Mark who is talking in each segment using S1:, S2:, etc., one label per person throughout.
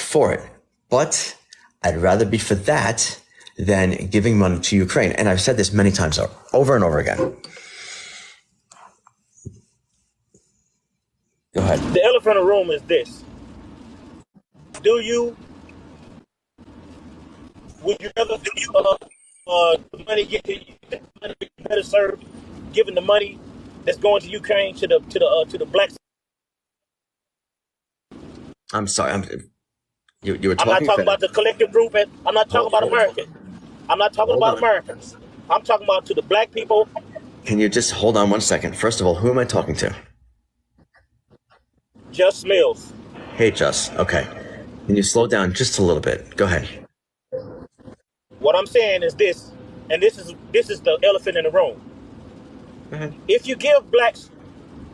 S1: for it, but I'd rather be for that than giving money to Ukraine. And I've said this many times over and over again. Go ahead.
S2: The elephant in the room is this. Would you rather the money get to you, money be better served, giving the money that's going to Ukraine to the blacks?
S1: I'm sorry. You were talking.
S2: I'm not talking about the collective group. I'm not talking about America. I'm not talking about Americans. I'm talking about to the black people.
S1: Can you just hold on 1 second? First of all, who am I talking to?
S2: Just Mills.
S1: Hey, Just. Okay. Can you slow down just a little bit? Go ahead.
S2: What I'm saying is this, and this is the elephant in the room.
S1: Mm-hmm.
S2: If you give blacks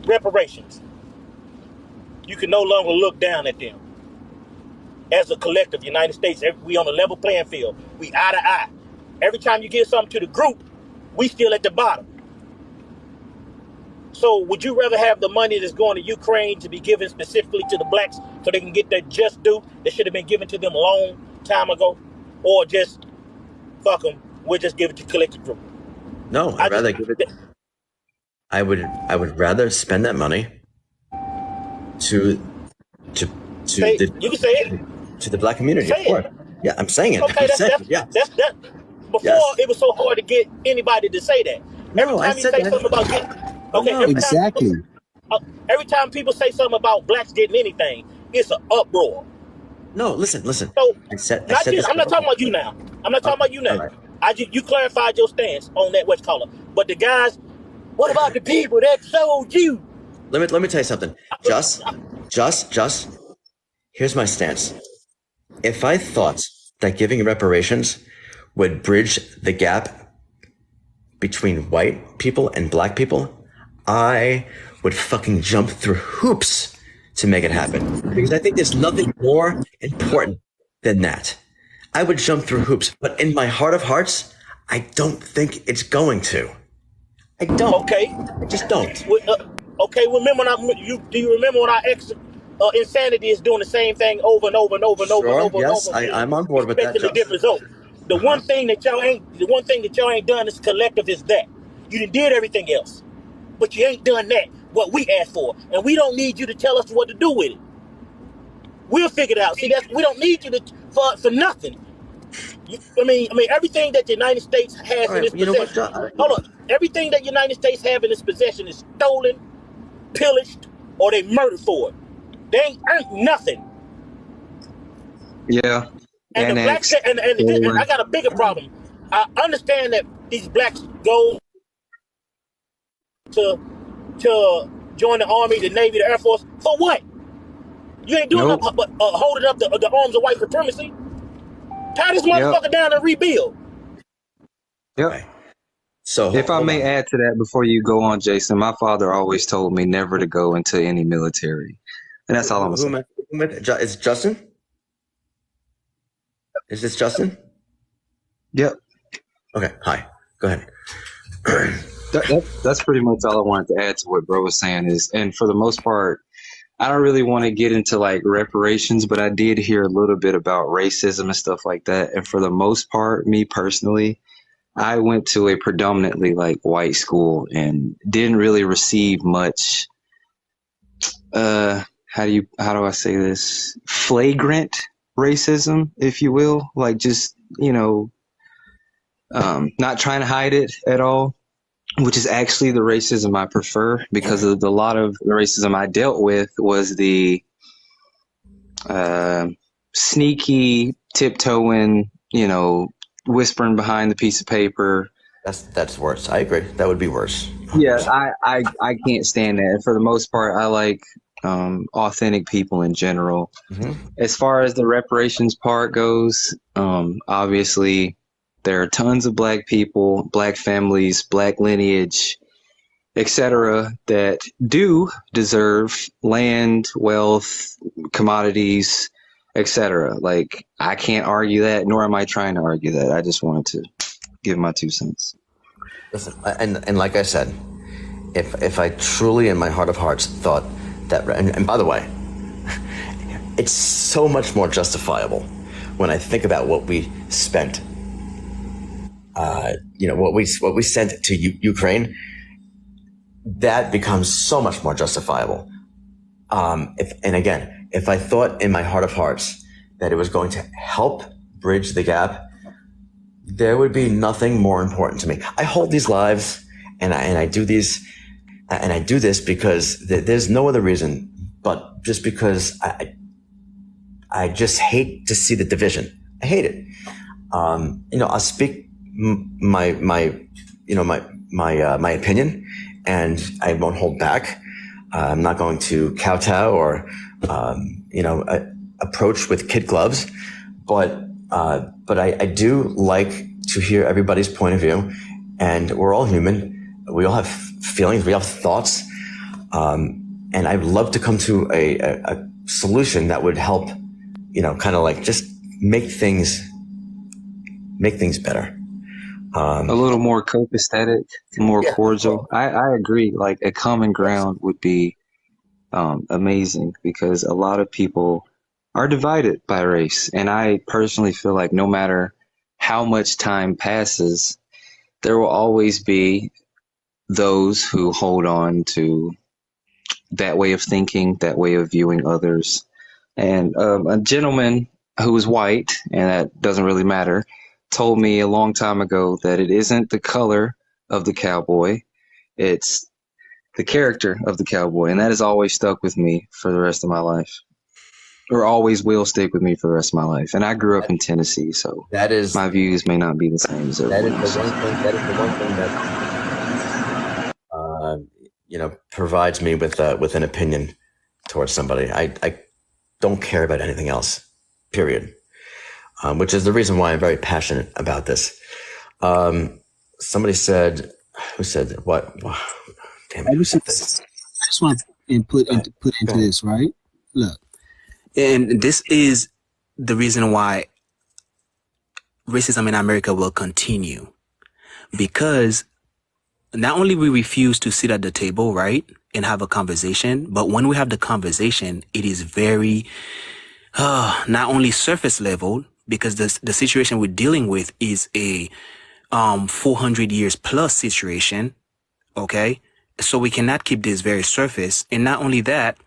S2: reparations, you can no longer look down at them. As a collective, United States, we on a level playing field. We eye to eye. Every time you give something to the group, we still at the bottom. So would you rather have the money that's going to Ukraine to be given specifically to the blacks so they can get their just due that should have been given to them a long time ago? Or just, fuck them, we'll just give it to collective group?
S1: No, I'd rather give it. I would rather spend that money to
S2: you can say it.
S1: To the black community.
S2: Say it.
S1: Yeah, I'm saying it.
S2: Okay, that's before it was so hard to get anybody to say that. Every time you say something about getting,
S3: exactly.
S2: Every time people say something about blacks getting anything, it's an uproar.
S1: No, listen.
S2: So
S1: I'm
S2: not talking about you now. I'm not talking about you now. Right. You clarified your stance on that what's called. But the guys, what about the people that sold you?
S1: Let me tell you something. Just. Here's my stance. If I thought that giving reparations would bridge the gap between white people and black people, I would fucking jump through hoops to make it happen. Because I think there's nothing more important than that. I would jump through hoops, but in my heart of hearts, I don't think it's going to. I don't.
S2: Okay.
S1: I just don't.
S2: Okay, do you remember when our insanity is doing the same thing over and over and over and over and over?
S1: Yes, I'm on board with that.
S2: Expecting a different result. The one thing that y'all ain't done as a collective is that you did everything else, but you ain't done that what we asked for, and we don't need you to tell us what to do with it. We'll figure it out. See, we don't need you for nothing. I mean, everything that the United States has in its possession. Hold on, everything that the United States have in its possession is stolen, pillaged, or they murdered for it. They ain't earned nothing.
S3: Yeah.
S2: And the blacks, and I got a bigger problem. I understand that these blacks go to join the Army, the Navy, the Air Force. For what? You ain't doing nothing but holding up the arms of white supremacy. Tie this motherfucker down and rebuild.
S3: Yep.
S1: Okay. So
S3: if I may add to that before you go on, Jason, my father always told me never to go into any military. And that's all I'm saying.
S1: Is Justin? Is this Justin?
S3: Yep.
S1: Okay. Hi. Go ahead.
S3: That's pretty much all I wanted to add to what bro was saying is, and for the most part, I don't really want to get into like reparations, but I did hear a little bit about racism and stuff like that. And for the most part, me personally, I went to a predominantly like white school and didn't really receive much, how do I say this? Flagrant racism, if you will, like just, not trying to hide it at all, which is actually the racism I prefer, because of a lot of the racism I dealt with was the sneaky tiptoeing, whispering behind the piece of paper.
S1: That's worse. I agree. That would be worse.
S3: Yeah, I can't stand that. And for the most part, I like authentic people in general. Mm-hmm. As far as the reparations part goes, obviously there are tons of black people, black families, black lineage, etc., that do deserve land, wealth, commodities, etc. Like, I can't argue that, nor am I trying to argue that. I just wanted to give my 2 cents.
S1: Listen, and like I said, if I truly in my heart of hearts thought that, and by the way, it's so much more justifiable when I think about what we spent, what we sent to Ukraine. That becomes so much more justifiable. If I thought in my heart of hearts that it was going to help bridge the gap, there would be nothing more important to me. I hold these lives, and I do these, and I do this because there's no other reason, but just because I just hate to see the division. I hate it. I'll speak my opinion, and I won't hold back. I'm not going to kowtow or approach with kid gloves, but I do like to hear everybody's point of view, and we're all human. We all have feelings. We have thoughts, and I'd love to come to a solution that would help, kind of like just make things better.
S3: A little more copacetic, more cordial. I agree. Like a common ground would be amazing, because a lot of people are divided by race. And I personally feel like no matter how much time passes, there will always be those who hold on to that way of thinking, that way of viewing others. And a gentleman who was white, and that doesn't really matter, told me a long time ago that it isn't the color of the cowboy, it's the character of the cowboy. And that has always stuck with me for the rest of my life, or always will stick with me for the rest of my life. And I grew up in Tennessee, so
S1: that is
S3: my views may not be the same as everyone else.
S1: That is the one thing that provides me with an opinion towards somebody. I don't care about anything else, period. Which is the reason why I'm very passionate about this. Somebody said, who said what? Damn it, who said this?
S4: I just want to put into this, right? Look, and this is the reason why racism in America will continue, because not only we refuse to sit at the table, right, and have a conversation, but when we have the conversation, it is very not only surface level, because the situation we're dealing with is a 400 years plus situation, okay? So we cannot keep this very surface. And not only that,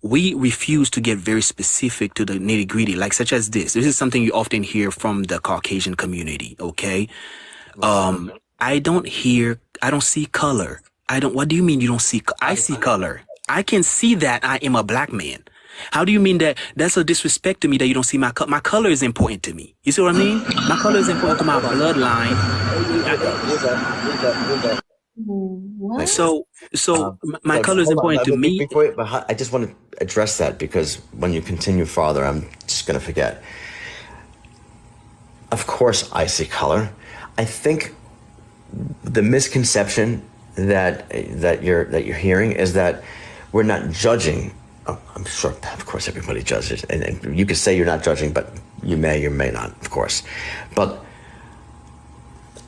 S4: we refuse to get very specific to the nitty gritty, like such as this. This is something you often hear from the Caucasian community, okay? I don't see color. What do you mean you don't see? I see color. I can see that I am a black man. How do you mean that? That's a disrespect to me that you don't see my color. My color is important to me. You see what I mean? My color is important to my bloodline.
S5: What?
S4: So my color is important to me.
S1: But I just want to address that, because when you continue farther, I'm just going to forget. Of course, I see color. I think the misconception that you're hearing is that we're not judging. I'm sure, of course, everybody judges, and you could say you're not judging, but you may or may not, of course. But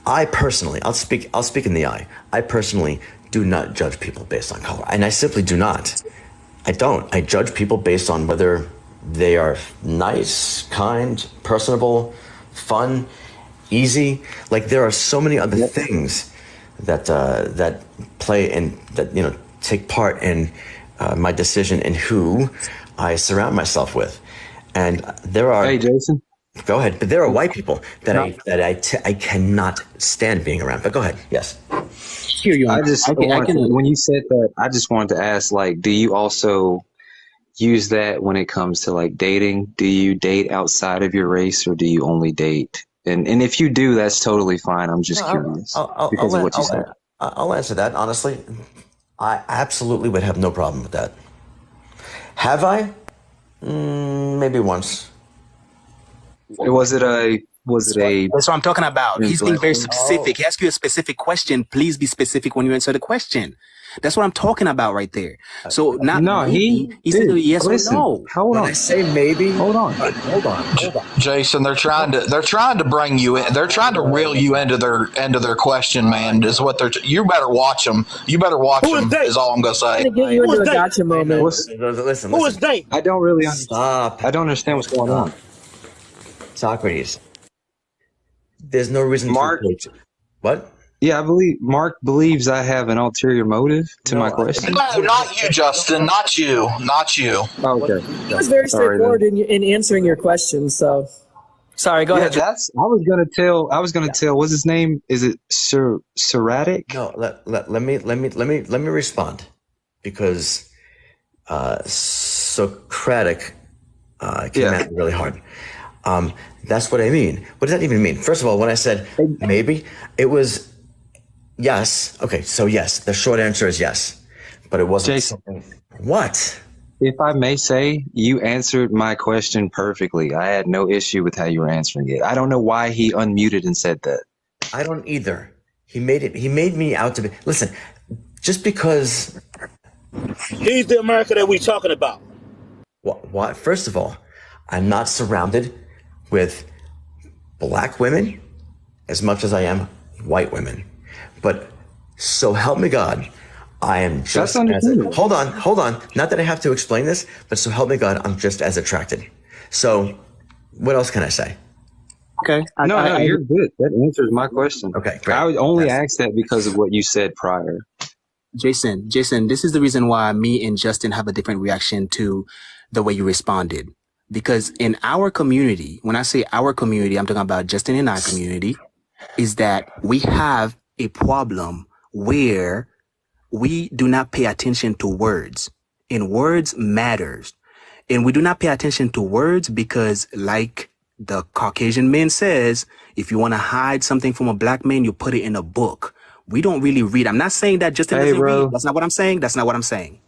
S1: I personally, I'll speak in the I. I personally do not judge people based on color, and I simply do not. I don't. I judge people based on whether they are nice, kind, personable, fun, easy. Like, there are so many other things that play and that take part in my decision in who I surround myself with. And there are.
S3: Hey, Jason.
S1: Go ahead. But there are white people that I cannot stand being around. But go ahead. Yes.
S4: Here you are.
S3: When you said that, I just wanted to ask, like, do you also use that when it comes to like dating? Do you date outside of your race, or do you only date? And if you do, that's totally fine. I'm just curious because of what you said.
S1: I'll answer that honestly. I absolutely would have no problem with that. Have I? Maybe once.
S3: Was it a Was it a
S4: That's what I'm talking about. He's being very
S3: inflection?
S4: specific. He asks you a specific question. Please be specific when you answer the question. That's what I'm talking about right there. So not
S3: No,
S4: maybe. He said
S3: dude,
S4: yes
S3: listen,
S4: or no.
S3: hold
S1: When
S3: on.
S1: I say maybe,
S3: Hold on.
S1: hold on.
S6: Jason, they're trying to bring you in. They're trying to reel you into their question, man. Is what you better watch them. You better watch
S2: Who is
S6: them.
S2: they?
S6: Is all I'm gonna say.
S7: To get you
S2: Who
S7: into
S2: is
S7: a
S2: they?
S7: gotcha moment.
S1: Listen.
S2: Who is they?
S3: I don't really understand.
S1: Stop.
S3: I don't understand what's going on.
S1: Socrates. There's no reason
S3: Mark,
S1: to approach it. What?
S3: yeah, I believe Mark believes I have an ulterior motive to my question.
S6: No, not you, Justin. Not you. Not you.
S3: Oh, okay.
S7: He was very
S3: Sorry,
S7: straightforward in answering your question. So, sorry, go
S3: Yeah,
S7: ahead.
S3: I was gonna tell. What's his name? Is it Seratic?
S1: No. Let me respond, because Socratic came at me really hard. That's what I mean. What does that even mean? First of all, when I said maybe, it was yes. Okay, so yes, the short answer is yes, but it wasn't.
S3: Jason,
S1: What?
S3: if I may say, you answered my question perfectly. I had no issue with how you were answering it. I don't know why he unmuted and said that.
S1: I don't either. He made me out to be. Listen, just because.
S2: He's the America that we talking about.
S1: What? First of all, I'm not surrounded with black women as much as I am white women. But so help me God, I am just hold on. Not that I have to explain this, but so help me God, I'm just as attracted. So what else can I say?
S4: Okay.
S3: No, you're good. That answers my question.
S1: Okay, great.
S3: I would only ask that because of what you said prior.
S4: Jason, this is the reason why me and Justin have a different reaction to the way you responded. Because in our community, when I say our community, I'm talking about Justin and I community, is that we have a problem where we do not pay attention to words. And words matters. And we do not pay attention to words because, like the Caucasian man says, if you want to hide something from a black man, you put it in a book. We don't really read. I'm not saying that Justin doesn't read. That's not what I'm saying.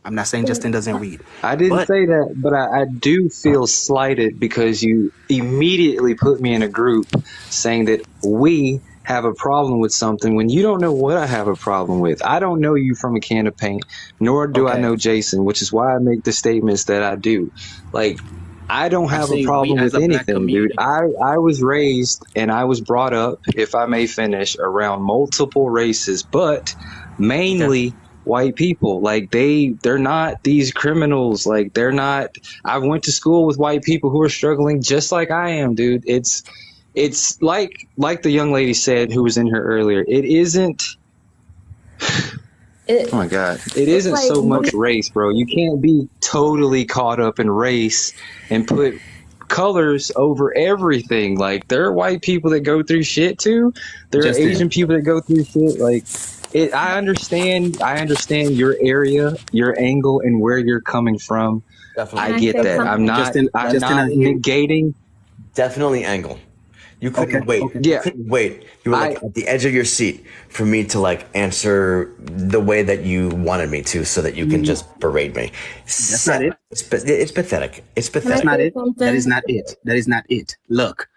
S4: I'm not saying Justin doesn't read.
S3: I didn't say that, but I do feel slighted because you immediately put me in a group saying that we have a problem with something when you don't know what I have a problem with. I don't know you from a can of paint, nor do I know Jason, which is why I make the statements that I do. Like, I don't have a problem with anything, dude. I was raised and I was brought up, if I may finish, around multiple races, but mainly white people. Like, they're not these criminals. Like, they're not. I went to school with white people who are struggling just like I am, dude. It's like the young lady said who was in here earlier. It isn't. Oh my God. It isn't like, so much race, bro. You can't be totally caught up in race and put colors over everything. Like, there are white people that go through shit too. There are Asian people that go through shit. Like, I understand your area, your angle, and where you're coming from. Definitely. I get that. I'm not negating.
S1: Definitely angle. You couldn't wait. You couldn't wait. You were like at the edge of your seat for me to like answer the way that you wanted me to, so that you can just berate me.
S4: That's not it.
S1: It's pathetic. It's pathetic.
S4: That's not it. That is not it. That is not it. Look,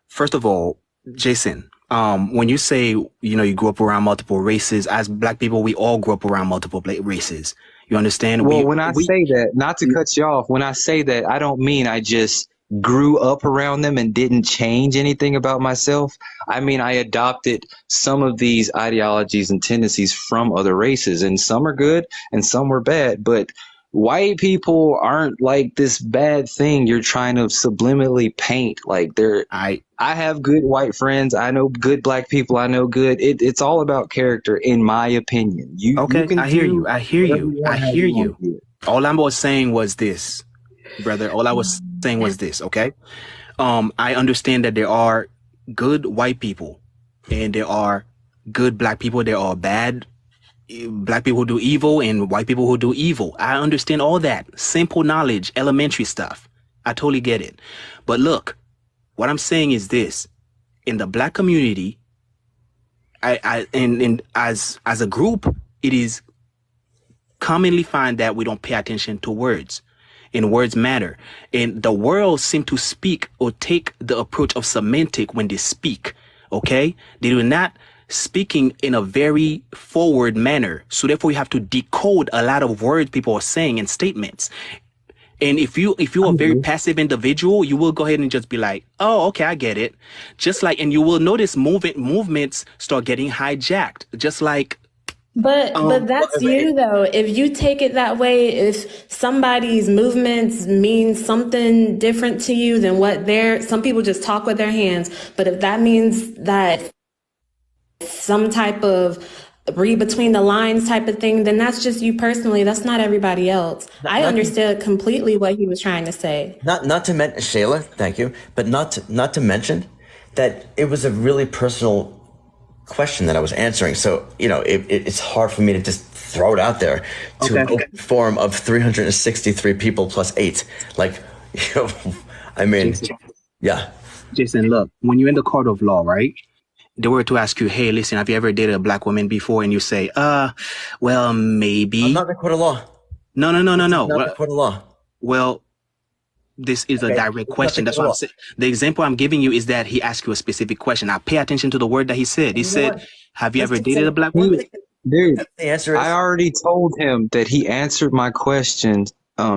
S4: first of all, Jason, when you say, you grew up around multiple races, as black people, we all grew up around multiple races. You understand?
S3: Well, when I say that, not to cut you off, when I say that, I don't mean I just grew up around them and didn't change anything about myself. I mean, I adopted some of these ideologies and tendencies from other races, and some are good and some were bad, but white people aren't like this bad thing you're trying to subliminally paint. Like, I have good white friends. I know good black people. I know good. It's all about character, in my opinion.
S4: I hear you. All I was saying was this, brother. All I was saying was this, okay? I understand that there are good white people and there are good black people. There are bad black people who do evil and white people who do evil. I understand all that. Simple knowledge, elementary stuff. I totally get it. But look, what I'm saying is this. In the black community, and as a group, it is commonly find that we don't pay attention to words. and words matter. And the world seem to speak or take the approach of semantic when they speak. Okay? They do not speaking in a very forward manner. So therefore you have to decode a lot of words people are saying in statements. And if you're a very passive individual, you will go ahead and just be like, oh, okay, I get it. Just like, and you will notice movements start getting hijacked. Just like,
S5: But that's you though. If you take it that way, if somebody's movements mean something different to you than what some people just talk with their hands. But if that means that some type of read between the lines type of thing, then that's just you personally. That's not everybody else. I understood completely what he was trying to say.
S1: Not to mention, Shayla, thank you, but not to mention that it was a really personal question that I was answering. So, it's hard for me to just throw it out there to a forum of 363 people plus 8. Like, I mean,
S4: Jason,
S1: yeah.
S4: Jason, look, when you're in the court of law, right? They were to ask you, hey, listen, have you ever dated a black woman before? And you say, well, maybe.
S1: I'm not in the court of law.
S4: No.
S1: Not the court of law.
S4: Well, this is a direct question. That's what I'm saying. The example I'm giving you is that he asked you a specific question. Now pay attention to the word that he said. He said, have you ever dated a black woman?
S3: Dude,
S1: the answer is,
S3: I already told him that he answered my question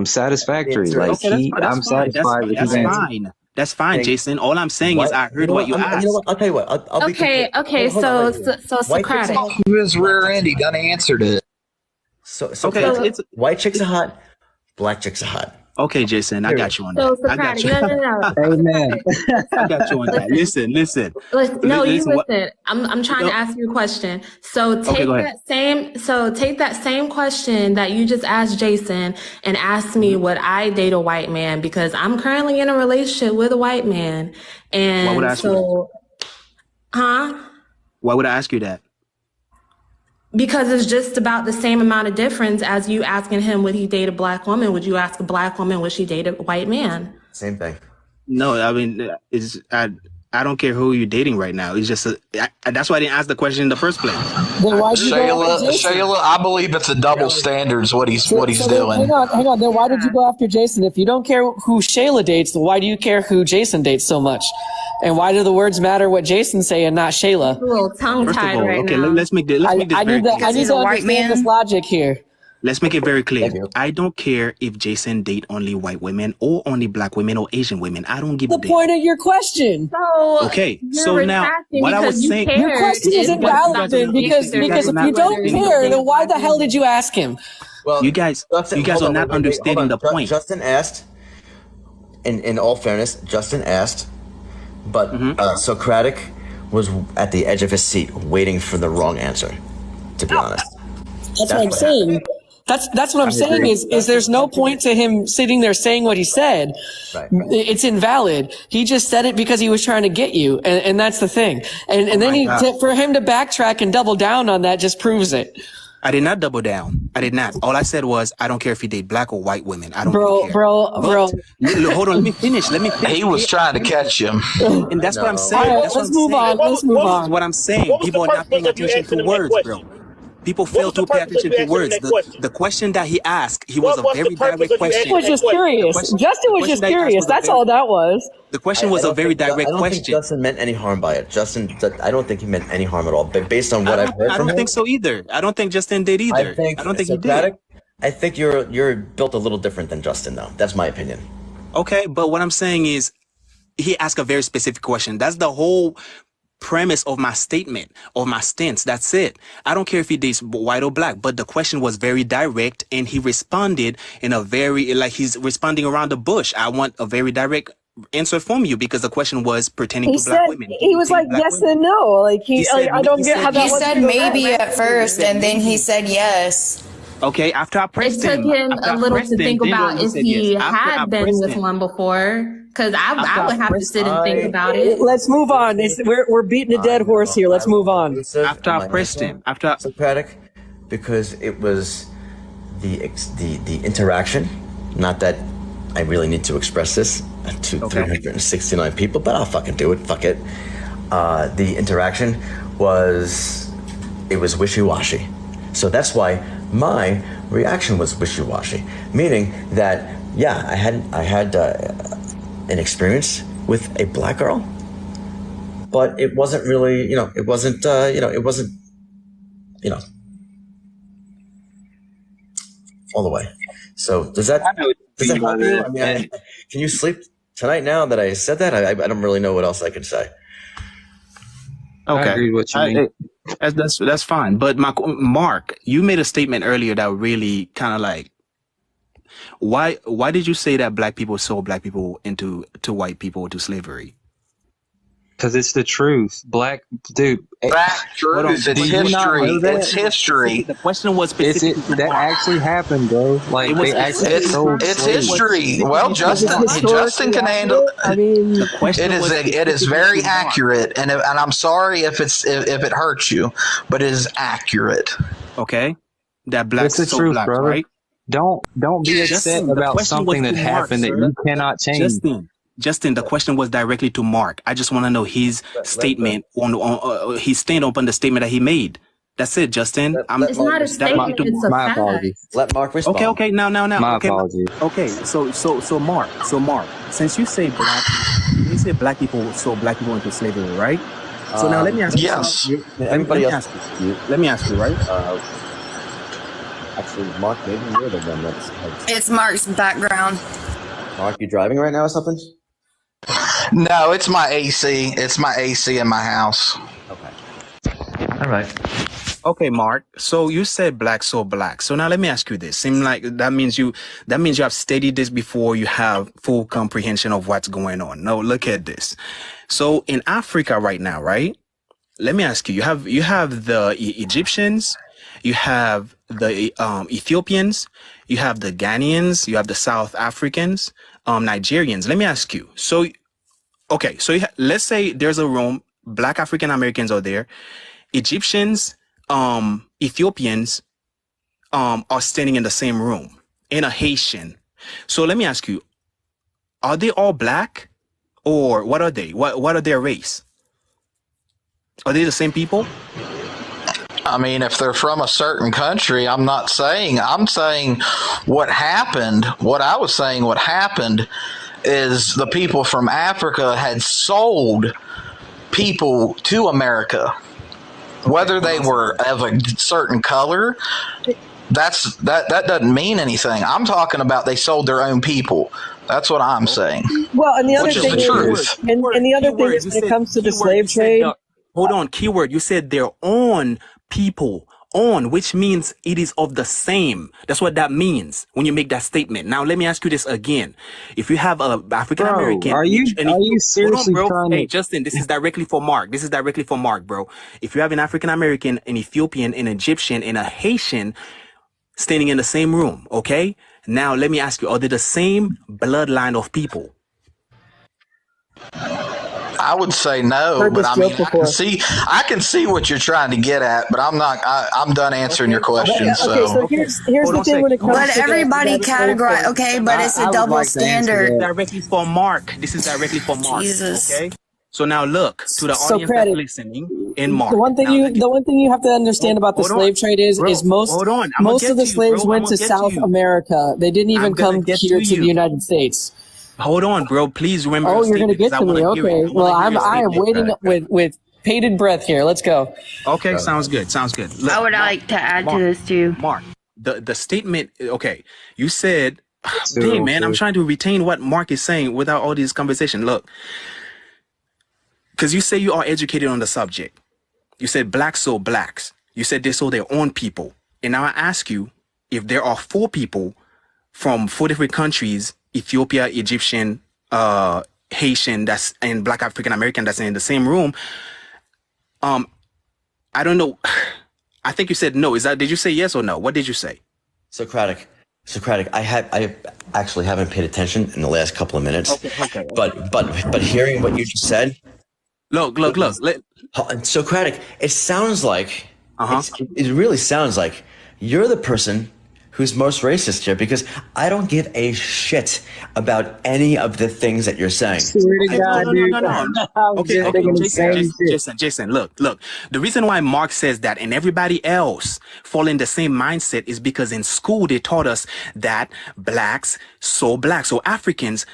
S3: satisfactory. Like I'm satisfied with his answer.
S4: That's fine, Jason. All I'm saying is I heard what you asked.
S1: You know what? I'll tell you what. I'll
S5: Okay. So Socratic.
S6: To his rear end, he done answered it.
S1: So it's white chicks are hot, black chicks are hot.
S4: Okay, Jason, I got you on that.
S5: So Socratic, no.
S3: Amen.
S4: I got you on that. Listen.
S5: Listen. I'm trying to ask you a question. So take that same question that you just asked Jason and ask me would I date a white man, because I'm currently in a relationship with a white man. And
S4: why would I ask you that? Why would I ask you that?
S5: Because it's just about the same amount of difference as you asking him, would he date a black woman? Would you ask a black woman, would she date a white man?
S1: Same thing.
S4: No, I mean, I don't care who you're dating right now. It's just that's why I didn't ask the question in the first place.
S6: Shayla, I believe it's a double standard is what he's doing.
S7: Hang on. Then why did you go after Jason? If you don't care who Shayla dates, why do you care who Jason dates so much? And why do the words matter what Jason say and not Shayla?
S5: A little tongue-tied right now.
S4: Let's make this very clear.
S7: I need to understand this logic here.
S4: Let's make it very clear. I don't care if Jason date only white women or only black women or Asian women. I don't give a damn.
S7: The point of your question.
S4: So now what I was saying,
S7: your question is irrelevant because if you don't care, then why the hell did you ask him?
S1: Well,
S4: you guys are not understanding the point.
S1: Justin asked, in all fairness, but Socratic was at the edge of his seat waiting for the wrong answer, to be honest.
S7: That's what I'm saying. That's what I'm saying is there's no point to him sitting there saying what he said.
S1: Right.
S7: It's invalid. He just said it because he was trying to get you. And that's the thing. And then for him to backtrack and double down on that just proves it.
S4: I did not double down. I did not. All I said was, I don't care if you date black or white women. I don't really care.
S7: Bro.
S4: Hold on, let me finish.
S6: He was trying to catch him.
S4: And that's what I'm saying.
S7: All right, let's move on.
S4: That's what I'm saying. People are not paying attention to words, bro. People fail to pay attention to words. The question that he asked, he was a very direct question.
S7: He was just curious. Justin was just curious. That's all that was.
S4: The question was a very direct question. I don't
S1: think Justin meant any harm by it. I don't think he meant any harm at all. But based on what I've heard from him,
S4: I don't think so either. I don't think Justin did either. I don't think he did.
S1: I think you're built a little different than Justin, though. That's my opinion.
S4: Okay, but what I'm saying is, he asked a very specific question. That's the whole premise of my statement, of my stance. That's it. I don't care if he dates white or black, but the question was very direct, and he responded in a very, like he's responding around the bush. I want a very direct answer from you because the question was pertaining to black women.
S7: He was like yes and no. Like I don't get how that.
S8: He said maybe at first, and then he said yes.
S4: Okay, after I pressed him.
S5: It took him a little to think about if he had been with one before. Because I would have to sit and think about it.
S7: Let's move on. We're beating a dead horse here. Let's move on.
S4: After I pressed him.
S1: Socratic, because it was the interaction. Not that I really need to express this to 369 people, but I'll fucking do it. Fuck it. The interaction was wishy-washy. So that's why my reaction was wishy-washy, meaning that Yeah, I had an experience with a black girl, but it wasn't really, it wasn't, all the way. So does that help you? I mean, can you sleep tonight now that I said that? I don't really know what else I can say.
S3: Okay, I agree with you.
S4: That's fine. But Mark, you made a statement earlier that really kind of like, why did you say that black people sold black people into white people to slavery?
S3: Because it's the truth. Black dude.
S6: Truth. It's history. It's history.
S4: The question was specific.
S3: That actually happened, bro. Like
S6: it's history. Well, Justin can handle.
S7: I mean,
S4: the question
S6: it is very accurate, and I'm sorry if it hurts you, but it is accurate.
S4: Okay, that black
S3: is the truth,
S4: black,
S3: brother.
S4: right?
S3: Don't be upset about something that happened that you cannot change.
S4: Justin, the question was directly to Mark. I just want to know his statement on his stand up on the statement that he made. That's it, Justin.
S5: It's not a statement. It's a fact.
S3: Apologies.
S1: Let Mark respond.
S4: Okay. Now.
S3: My apologies.
S4: Okay. So Mark. Since you say black people sold black people into slavery, right? So now let me ask you.
S6: Yes.
S4: Let me ask you, right?
S1: Actually, Mark, maybe you're the one that's.
S8: It's Mark's background.
S1: Mark, you driving right now or something?
S6: No, it's my AC. It's my AC in my house.
S1: Okay. All right.
S4: Okay, Mark. So you said black, so black. So now let me ask you this. Seems like that means you have studied this before you have full comprehension of what's going on. Now look at this. So in Africa right now, right? Let me ask you. You have the Egyptians, you have the Ethiopians, you have the Ghanaians, you have the South Africans, Nigerians. Let me ask you. So, okay, so let's say there's a room, black African Americans are there, Egyptians, Ethiopians are standing in the same room, and a Haitian. So let me ask you, are they all black, or what are they? What are their race? Are they the same people?
S6: I mean, if they're from a certain country, I'm saying what happened. What I was saying, what happened is the people from Africa had sold people to America, whether they were of a certain color. That doesn't mean anything. I'm talking about they sold their own people. That's what I'm saying.
S7: Well, and the other
S6: which
S7: thing
S6: is the truth.
S7: And the other thing is, when it comes to the slave trade.
S4: Hold on, keyword. You said their own people, which means it is of the same. That's what that means when you make that statement. Now, let me ask you this again. If you have a African American,
S3: are you seriously trying to?
S4: Hey, Justin, this is directly for Mark. Bro. If you have an African American, an Ethiopian, an Egyptian, and a Haitian standing in the same room, okay? Now, let me ask you, are they the same bloodline of people?
S6: I would say no, but I mean, I can see what you're trying to get at, but I'm not. I'm done answering your question.
S7: Okay, so here's the thing when it comes
S8: to everybody categorize. Okay, but it's a double standard.
S4: Directly for Mark. This is directly for Mark.
S8: Jesus.
S4: Okay. So now look to the audience that's listening in Mark.
S7: The one thing you have to understand about the slave trade is most of the slaves went to South America. They didn't even come here to the United States.
S4: Hold on, bro. Please remember.
S7: Oh, you're gonna get to me. Okay. Well, I am waiting with bated breath here. Let's go.
S4: Okay, sounds good. Look,
S8: I would like to add to this too.
S4: Mark, the statement. Okay, you said, "Hey, man, I'm trying to retain what Mark is saying without all this conversation." Look, because you say you are educated on the subject. You said blacks sold blacks. You said they sold their own people. And now I ask you, if there are 4 people from 4 different countries, Ethiopia, Egyptian, Haitian, and black African American that's in the same room, I don't know. I think you said no. Did you say yes or no? What did you say?
S1: Socratic. I actually haven't paid attention in the last couple of minutes.
S4: Okay.
S1: But hearing what you just said.
S4: Look.
S1: Socratic, it sounds like, it really sounds like you're the person who's most racist here, because I don't give a shit about any of the things that you're saying.
S3: Swear to God, dude. I'm
S4: Okay,
S3: just thinking the same shit.
S4: Jason, look. The reason why Mark says that and everybody else fall in the same mindset is because in school they taught us that blacks so black, so Africans.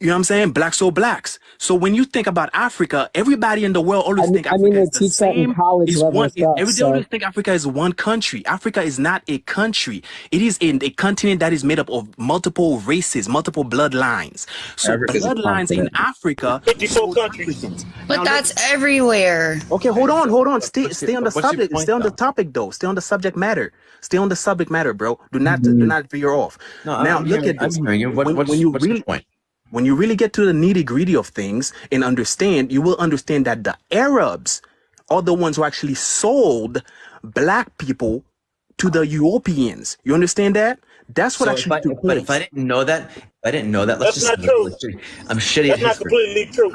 S4: You know what I'm saying? Blacks so blacks. So when you think about Africa, everybody in the world always think Africa is the same. They always think Africa is one country. Africa is not a country. It is a continent that is made up of multiple races, multiple bloodlines. So bloodlines in Africa.
S2: 54 countries.
S8: But that's everywhere.
S4: Okay, hold on. Stay on the subject. Stay on the topic though. Stay on the subject matter. Stay on the subject matter, bro. Do not veer off.
S1: No,
S4: now look at this.
S1: What's your point?
S4: When you really get to the nitty-gritty of things and understand, you will understand that the Arabs are the ones who actually sold black people to the Europeans. You understand that? That's what actually took place.
S1: But if I didn't know that,
S2: That's not true.
S1: I'm shitty at history.
S2: That's not completely true.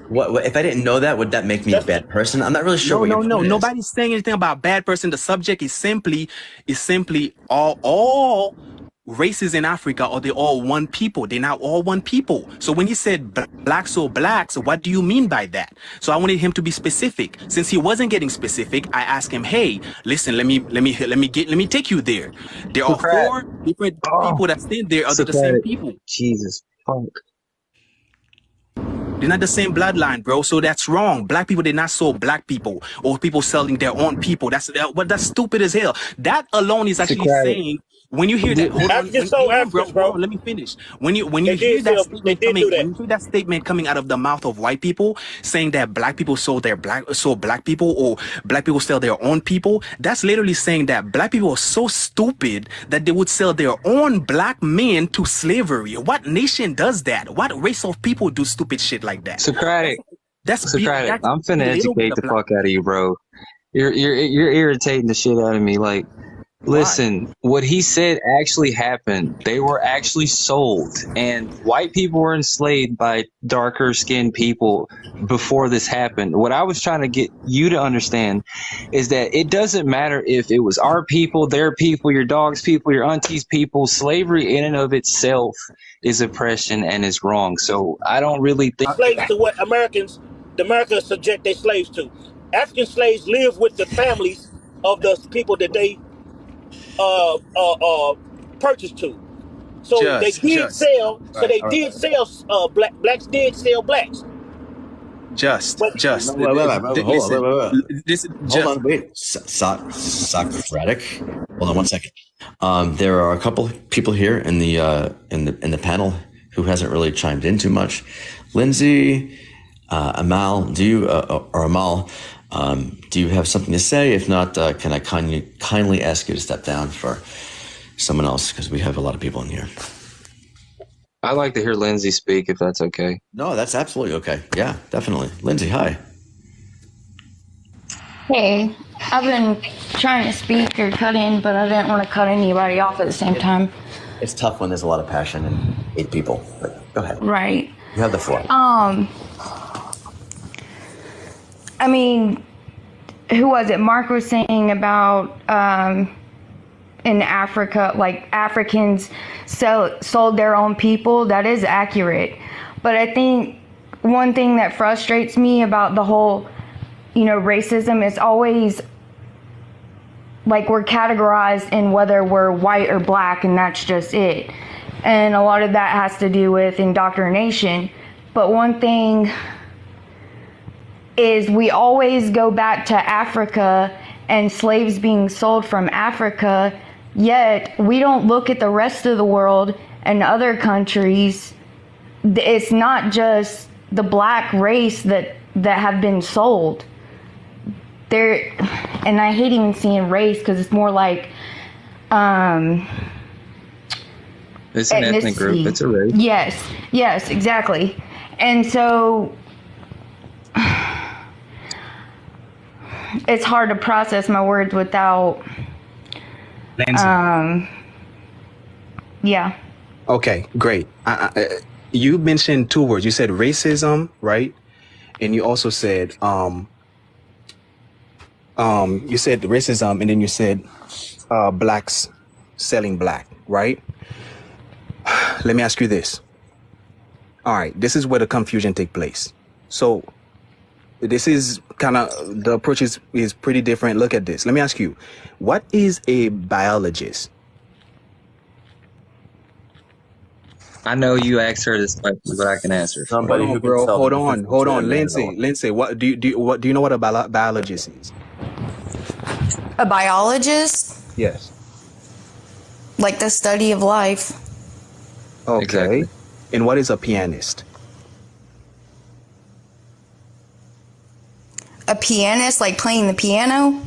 S1: What if I didn't know that? Would that make me a bad person? I'm not really sure.
S4: No. Nobody's saying anything about bad person. The subject is simply all races in Africa, are they all one people? They're not all one people. So when he said blacks, so what do you mean by that? So I wanted him to be specific. Since he wasn't getting specific, I asked him, hey, listen, let me take you there. There are 4 different people that stand there are the same people.
S3: Jesus fuck.
S4: They're not the same bloodline, bro. So that's wrong. Black people, they're not so black people or people selling their own people. That's stupid as hell. That alone is actually saying. When you hear that, bro, let me finish. When you hear that statement coming out of the mouth of white people saying that black people sold black people or black people sell their own people, that's literally saying that black people are so stupid that they would sell their own black men to slavery. What nation does that? What race of people do stupid shit like that?
S3: Socratic. I'm finna educate the fuck out of you, bro. You're irritating the shit out of me. Like, listen, what he said actually happened. They were actually sold, and white people were enslaved by darker skinned people before this happened. What I was trying to get you to understand is that it doesn't matter if it was our people, their people, your dog's people, your auntie's people. Slavery in and of itself is oppression and is wrong. So I don't really think
S2: slaves to what America subject their slaves to. African slaves live with the families of the people that they purchased to. So they did sell. Blacks did sell blacks.
S1: Wait. Socratic. Hold on 1 second. There are a couple people here in the panel who hasn't really chimed in too much. Lindsay, Amal, Amal, do you have something to say? If not, can I kindly ask you to step down for someone else, because we have a lot of people in here.
S3: I'd like to hear Lindsay speak, if that's okay.
S1: No, that's absolutely okay. Yeah, definitely. Lindsay, hi.
S9: Hey, I've been trying to speak or cut in, but I didn't want to cut anybody off at the same time.
S1: It's tough when there's a lot of passion and 8 people, but go ahead.
S9: Right.
S1: You have the floor.
S9: I mean, who was it? Mark was saying about in Africa, like Africans sold their own people. That is accurate. But I think one thing that frustrates me about the whole, racism is always like we're categorized in whether we're white or black, and that's just it. And a lot of that has to do with indoctrination. But one thing is we always go back to Africa and slaves being sold from Africa, yet we don't look at the rest of the world and other countries. It's not just the black race that have been sold. And I hate even seeing race because it's more like
S3: it's an ethnic group. It's a race.
S9: Yes, exactly. And so it's hard to process my words without yeah.
S4: Okay, great. You mentioned 2 words. You said racism, right? And you also said you said racism, and then you said blacks selling black, right? Let me ask you this. All right, this is where the confusion take place. So this is kind of, the approach is pretty different. Look at this. Let me ask you, what is a biologist?
S3: I know you asked her this question, but I can answer.
S1: Somebody who
S4: Bro,
S1: can tell
S4: hold
S1: the
S4: on,
S1: difference
S4: hold
S1: between
S4: on,
S1: a man and a woman.
S4: Lindsay, what do you know what a biologist is?
S8: A biologist,
S4: Yes.
S8: like the study of life.
S4: Okay.
S3: Exactly.
S4: And what is a pianist?
S8: A pianist, like playing the piano.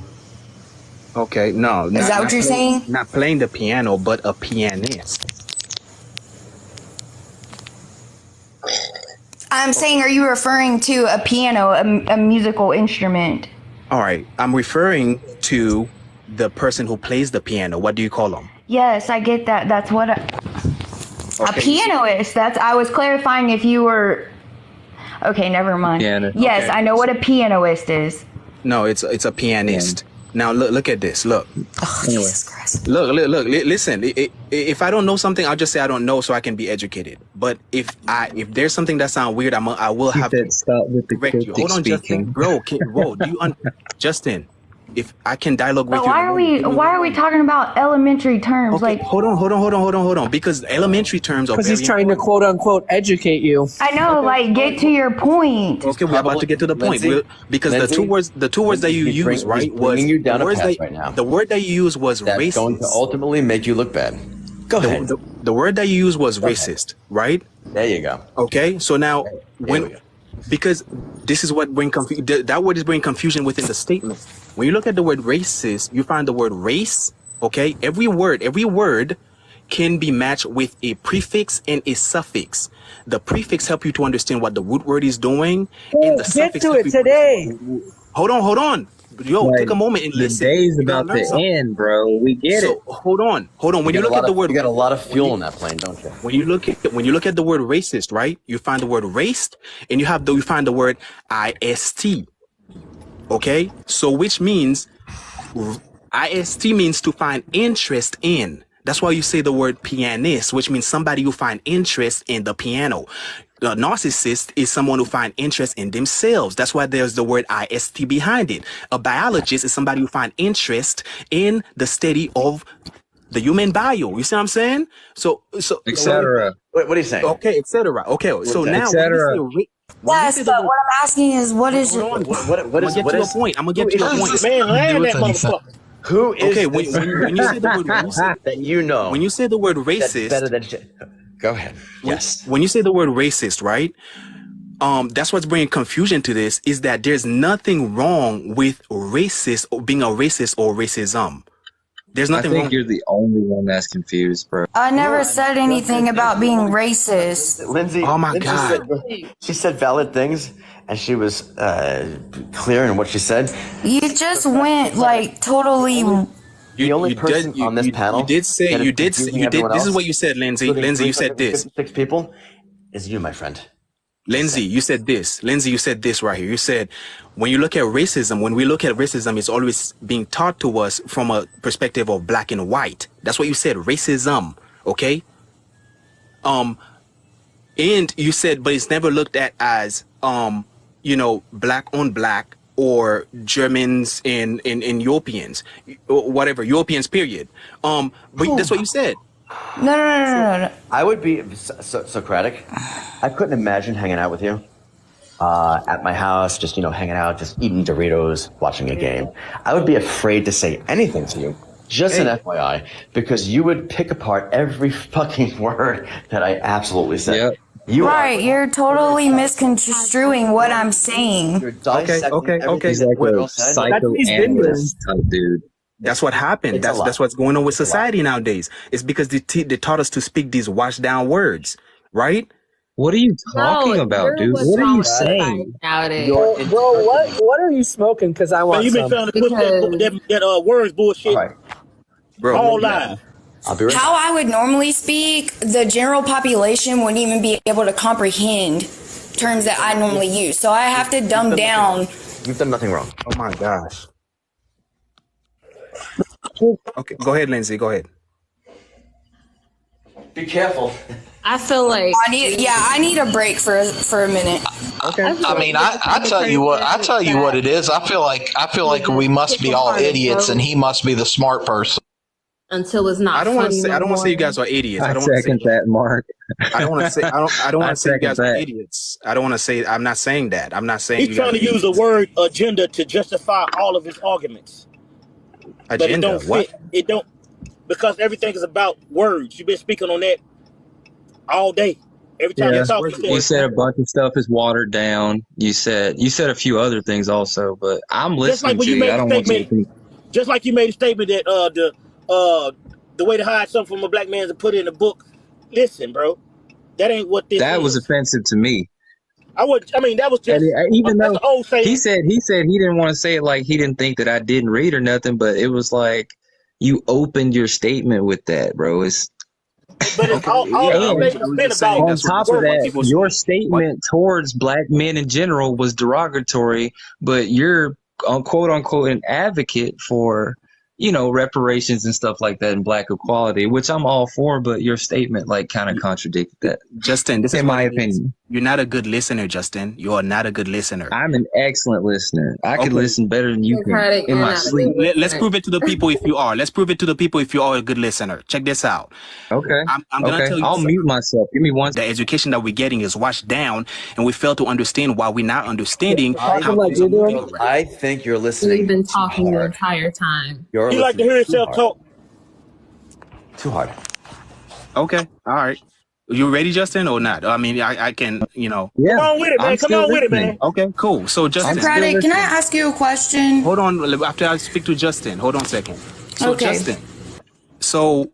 S4: Okay, no.
S8: Is that what you're saying?
S4: Not playing the piano, but a pianist.
S8: I'm saying, are you referring to a piano,
S9: A musical instrument.
S4: All right, I'm referring to the person who plays the piano. What do you call them?
S9: Yes, I get that. That's what a
S4: Okay.
S9: pianoist. That's, I was clarifying if you were. Okay, never mind.
S3: Pianist.
S9: Yes,
S4: Okay.
S9: I know what a pianoist is.
S4: No, it's a pianist. Now look at this. Look.
S8: oh,
S3: Anyway.
S8: Jesus Christ.
S4: Look, listen. If I don't know something, I'll just say I don't know so I can be educated. But if there's something that sounds weird, I will have to
S3: Stop with the
S4: correct you.
S3: cryptic
S4: Hold on,
S3: speaking.
S4: Justin. Bro, do you Justin, if I can dialogue with
S9: But
S4: you.
S9: why are we talking about elementary terms?
S4: Okay,
S9: Like,
S4: hold on. Because elementary terms are
S7: Because
S4: very
S7: he's trying to
S4: important.
S7: quote unquote educate you.
S9: I know, like, get to your point.
S4: Okay, we're about to get to the point.
S1: Lindsay,
S4: Because
S1: Lindsay,
S4: the two words that you
S1: he's
S4: use, right,
S1: he's
S4: was
S1: bringing you down
S4: the
S1: a
S4: words
S1: path
S4: that
S1: right now.
S4: the word that you used was
S1: That's
S4: racist.
S1: going to ultimately make you look bad. Go ahead.
S4: The word that you used was racist, right?
S1: There you go.
S4: Okay, so now
S1: There we go.
S4: because this is what bring that word is bringing confusion within the statement. When you look at the word racist, you find the word race. Okay, every word can be matched with a prefix and a suffix. The prefix help you to understand what the root word is doing, and the
S7: Get
S4: suffix
S7: to
S4: help
S7: it
S4: you
S7: today.
S4: Hold on. Yo,
S3: Like,
S4: take a moment and
S3: the
S4: listen.
S3: day's
S4: You gotta
S3: about
S4: learn
S3: to
S4: something.
S3: end, bro. We get it.
S4: So hold on. When you look at the word,
S1: you got a lot of fuel in that plane, don't you?
S4: when you look at the word racist, right? You find the word raced, and you find the word ist. Okay, so which means ist means to find interest in. That's why you say the word pianist, which means somebody who find interest in the piano. The narcissist is someone who find interest in themselves. That's why there's the word ist behind it. A biologist is somebody who find interest in the study of the human bio. You see what I'm saying? So
S3: Etc.
S1: What are you saying?
S4: okay, etc. Okay, so
S1: that?
S4: now
S3: Etc.
S8: Yes, but what I'm asking is, what is
S4: hold on.
S1: What
S4: I'm gonna get to a point. I'm gonna get to a point.
S2: Man, land that motherfucker.
S1: Who is
S4: Okay,
S1: this
S4: when you say the word
S1: that you know
S4: when you say the word
S1: that's better
S4: racist,
S1: than go ahead. Yes.
S4: when you say the word racist, right? That's what's bringing confusion to this, is that there's nothing wrong with racist or being a racist or racism. There's
S3: I
S4: nothing
S3: think
S4: wrong.
S3: you're the only one that's confused, bro.
S8: I never said anything about being racist.
S1: Lindsay.
S4: Oh my
S1: Lindsay
S4: God.
S1: she said valid things, and she was clear in what she said.
S8: You just went like totally.
S1: The only person on this panel
S4: You did say
S1: that is
S4: you did
S1: confusing
S4: you did.
S1: everyone
S4: This is
S1: else,
S4: what you said, Lindsay.
S1: including
S4: Lindsay, you said this.
S1: 356 people, is you, my friend.
S4: Lindsay, you said this. Lindsay, you said this right here. You said, when we look at racism, it's always being taught to us from a perspective of black and white. That's what you said, racism. Okay. And you said, but it's never looked at as, black on black or Germans and Europeans, or whatever, Europeans, period. But that's what you said.
S8: No.
S1: I would be Socratic. I couldn't imagine hanging out with you at my house, just hanging out, just eating Doritos, watching a game. I would be afraid to say anything to you. Just an FYI, because you would pick apart every fucking word that I absolutely said.
S3: Yep.
S8: You're totally misconstruing what I'm saying.
S1: You're dissecting everything
S3: He's
S1: that
S3: like
S1: word
S3: a
S1: was said.
S3: psychoanalyst type dude.
S4: That's what happened.
S1: It's a lot.
S4: That's what's going on with society nowadays. It's because they taught us to speak these washed down words, right?
S3: What are you talking about,
S5: you're
S3: dude?
S5: what's
S3: What are
S5: wrong
S3: you
S5: with society
S3: saying?
S5: nowadays.
S7: Bro, what are you smoking? Because I
S2: Man,
S7: want
S2: you been
S7: some.
S2: trying to push that words bullshit
S1: All right.
S4: Bro,
S2: all live.
S1: I'll be right
S8: How I would normally speak, the general population wouldn't even be able to comprehend terms that I normally use. So I have to dumb down.
S1: You've done nothing wrong.
S4: oh my gosh. Okay, go ahead, Lindsay. Go ahead.
S1: Be careful.
S5: I feel like
S8: I need a break for a minute.
S6: Okay. I mean, I tell you what it is. I feel like we must be all idiots, and he must be the smart person.
S5: Until it's not.
S4: I don't want to say you guys are idiots.
S3: I second that, Mark.
S4: I don't want to say. I don't want to say you guys are idiots. I don't want to say. I'm not saying that. I'm not saying
S2: he's trying to use the word agenda to justify all of his arguments.
S4: Agenda?
S2: But it don't fit.
S4: What?
S2: It don't, because everything is about words. You've been speaking on that all day. Every time you talk,
S3: you said a bunch of stuff is watered down. You said a few other things also, but I'm listening to you. I don't want to.
S2: Just like you made a statement that the way to hide something from a black man is to put it in a book. Listen, bro, that ain't what this.
S3: That was offensive to me.
S2: That was just
S3: even though he said he didn't want to say it, like he didn't think that I didn't read or nothing, but it was like you opened your statement with that, bro.
S2: But it's all
S3: on top of that, your statement towards black men in general was derogatory, but you're quote unquote an advocate for, reparations and stuff like that and black equality, which I'm all for, but your statement kind of contradicted that.
S4: Justin, this is
S3: in my opinion.
S4: You're not a good listener, Justin. You are not a good listener.
S3: I'm an excellent listener. I could listen better than you can in my sleep.
S4: Let's prove it to the people if you are. Let's prove it to the people if you are a good listener. Check this out.
S3: Okay.
S4: I'm going to tell you.
S3: I'll mute myself. Give me one.
S4: The education that we're getting is washed down, and we fail to understand why we're not understanding.
S1: I think you're listening.
S5: We've been talking the entire time.
S2: You like to hear yourself talk.
S1: Too hard.
S4: Okay. All right. You ready, Justin, or not? I mean, I can,
S3: Yeah.
S2: Come on with it, man. Come on with it, man.
S4: Okay, cool. So, Justin.
S8: Socratic, can I ask you a question?
S4: Hold on. After I speak to Justin. Hold on a second. So,
S8: okay.
S4: Justin. So,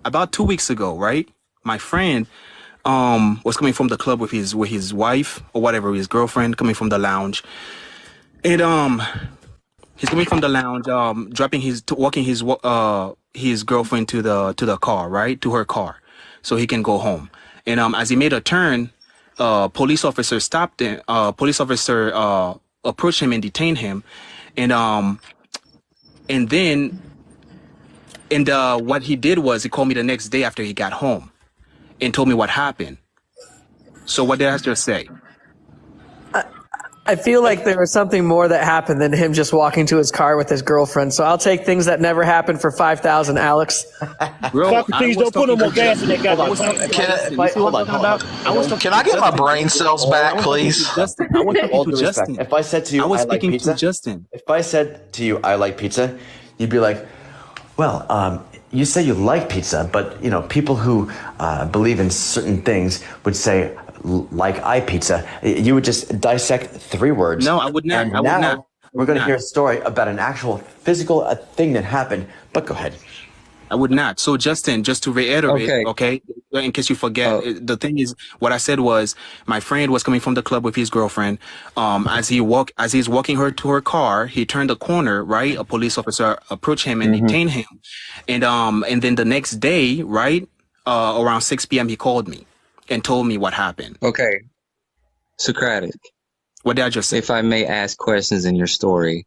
S4: about 2 weeks ago, right? My friend was coming from the club with his wife or whatever, his girlfriend, coming from the lounge. And he's coming from the lounge, walking his girlfriend to the car, right? To her car, so he can go home. And as he made a turn, police officer stopped him. Police officer approached him and detained him. And then what he did was he called me the next day after he got home and told me what happened. So what did I just say?
S7: I feel like there was something more that happened than him just walking to his car with his girlfriend. So I'll take things that never happened for 5,000, Alex.
S2: Bro, please don't put no more gas in that guy.
S6: Can I get my brain cells back, please?
S1: Justin, if I said to you,
S4: I was
S1: like
S4: speaking
S1: pizza,
S4: to Justin.
S1: If I said to you, I like pizza, you'd be like, well, you say you like pizza, but people who believe in certain things would say, like pizza. You would just dissect 3 words.
S4: No, I would not.
S1: And now we're going to hear a story about an actual physical thing that happened. But go ahead.
S4: I would not. So, Justin, just to reiterate, okay, in case you forget, the thing is, what I said was, my friend was coming from the club with his girlfriend. As he's walking her to her car, he turned the corner, right? A police officer approached him and detained him. And then the next day, right, around 6 p.m., he called me and told me what happened.
S3: Okay. Socratic.
S4: What did I just say?
S3: If I may ask questions in your story,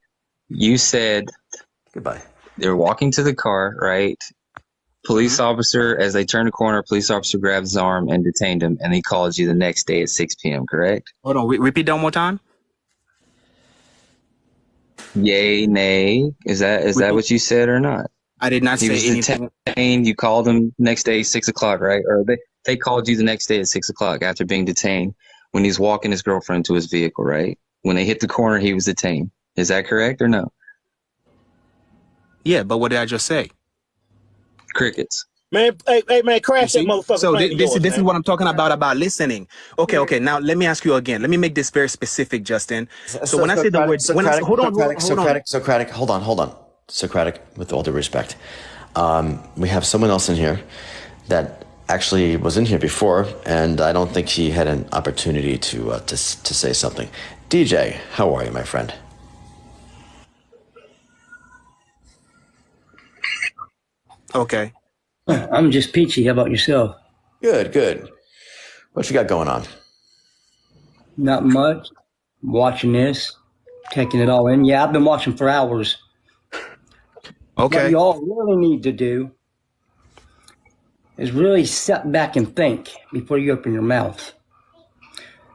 S3: you said
S1: goodbye.
S3: They were walking to the car, right? Police officer, as they turned the corner, police officer grabbed his arm and detained him, and he called you the next day at 6 p.m., correct?
S4: Hold on, repeat that one more time.
S3: Yay, nay. Is that what you said or not?
S4: I did not say anything.
S3: He was detained. You called him next day, 6 o'clock, right? Or they called you the next day at 6 o'clock after being detained when he's walking his girlfriend to his vehicle, right? When they hit the corner, he was detained. Is that correct or no?
S4: Yeah, but what did I just say?
S3: Crickets.
S2: Man, hey, man, crash that motherfucker.
S4: So this is what I'm talking about listeing. Okay. Now let me ask you again. Let me make this very specific, Justin. So when I say the word,
S1: Socratic, hold on. Socratic, with all due respect, we have someone else in here that actually was in here before, and I don't think he had an opportunity to say something. DJ, how are you, my friend?
S4: Okay.
S10: I'm just peachy. How about yourself?
S1: Good. What you got going on?
S10: Not much. Watching this, taking it all in. Yeah, I've been watching for hours.
S4: Okay.
S10: What y'all really need to do is really sit back and think before you open your mouth.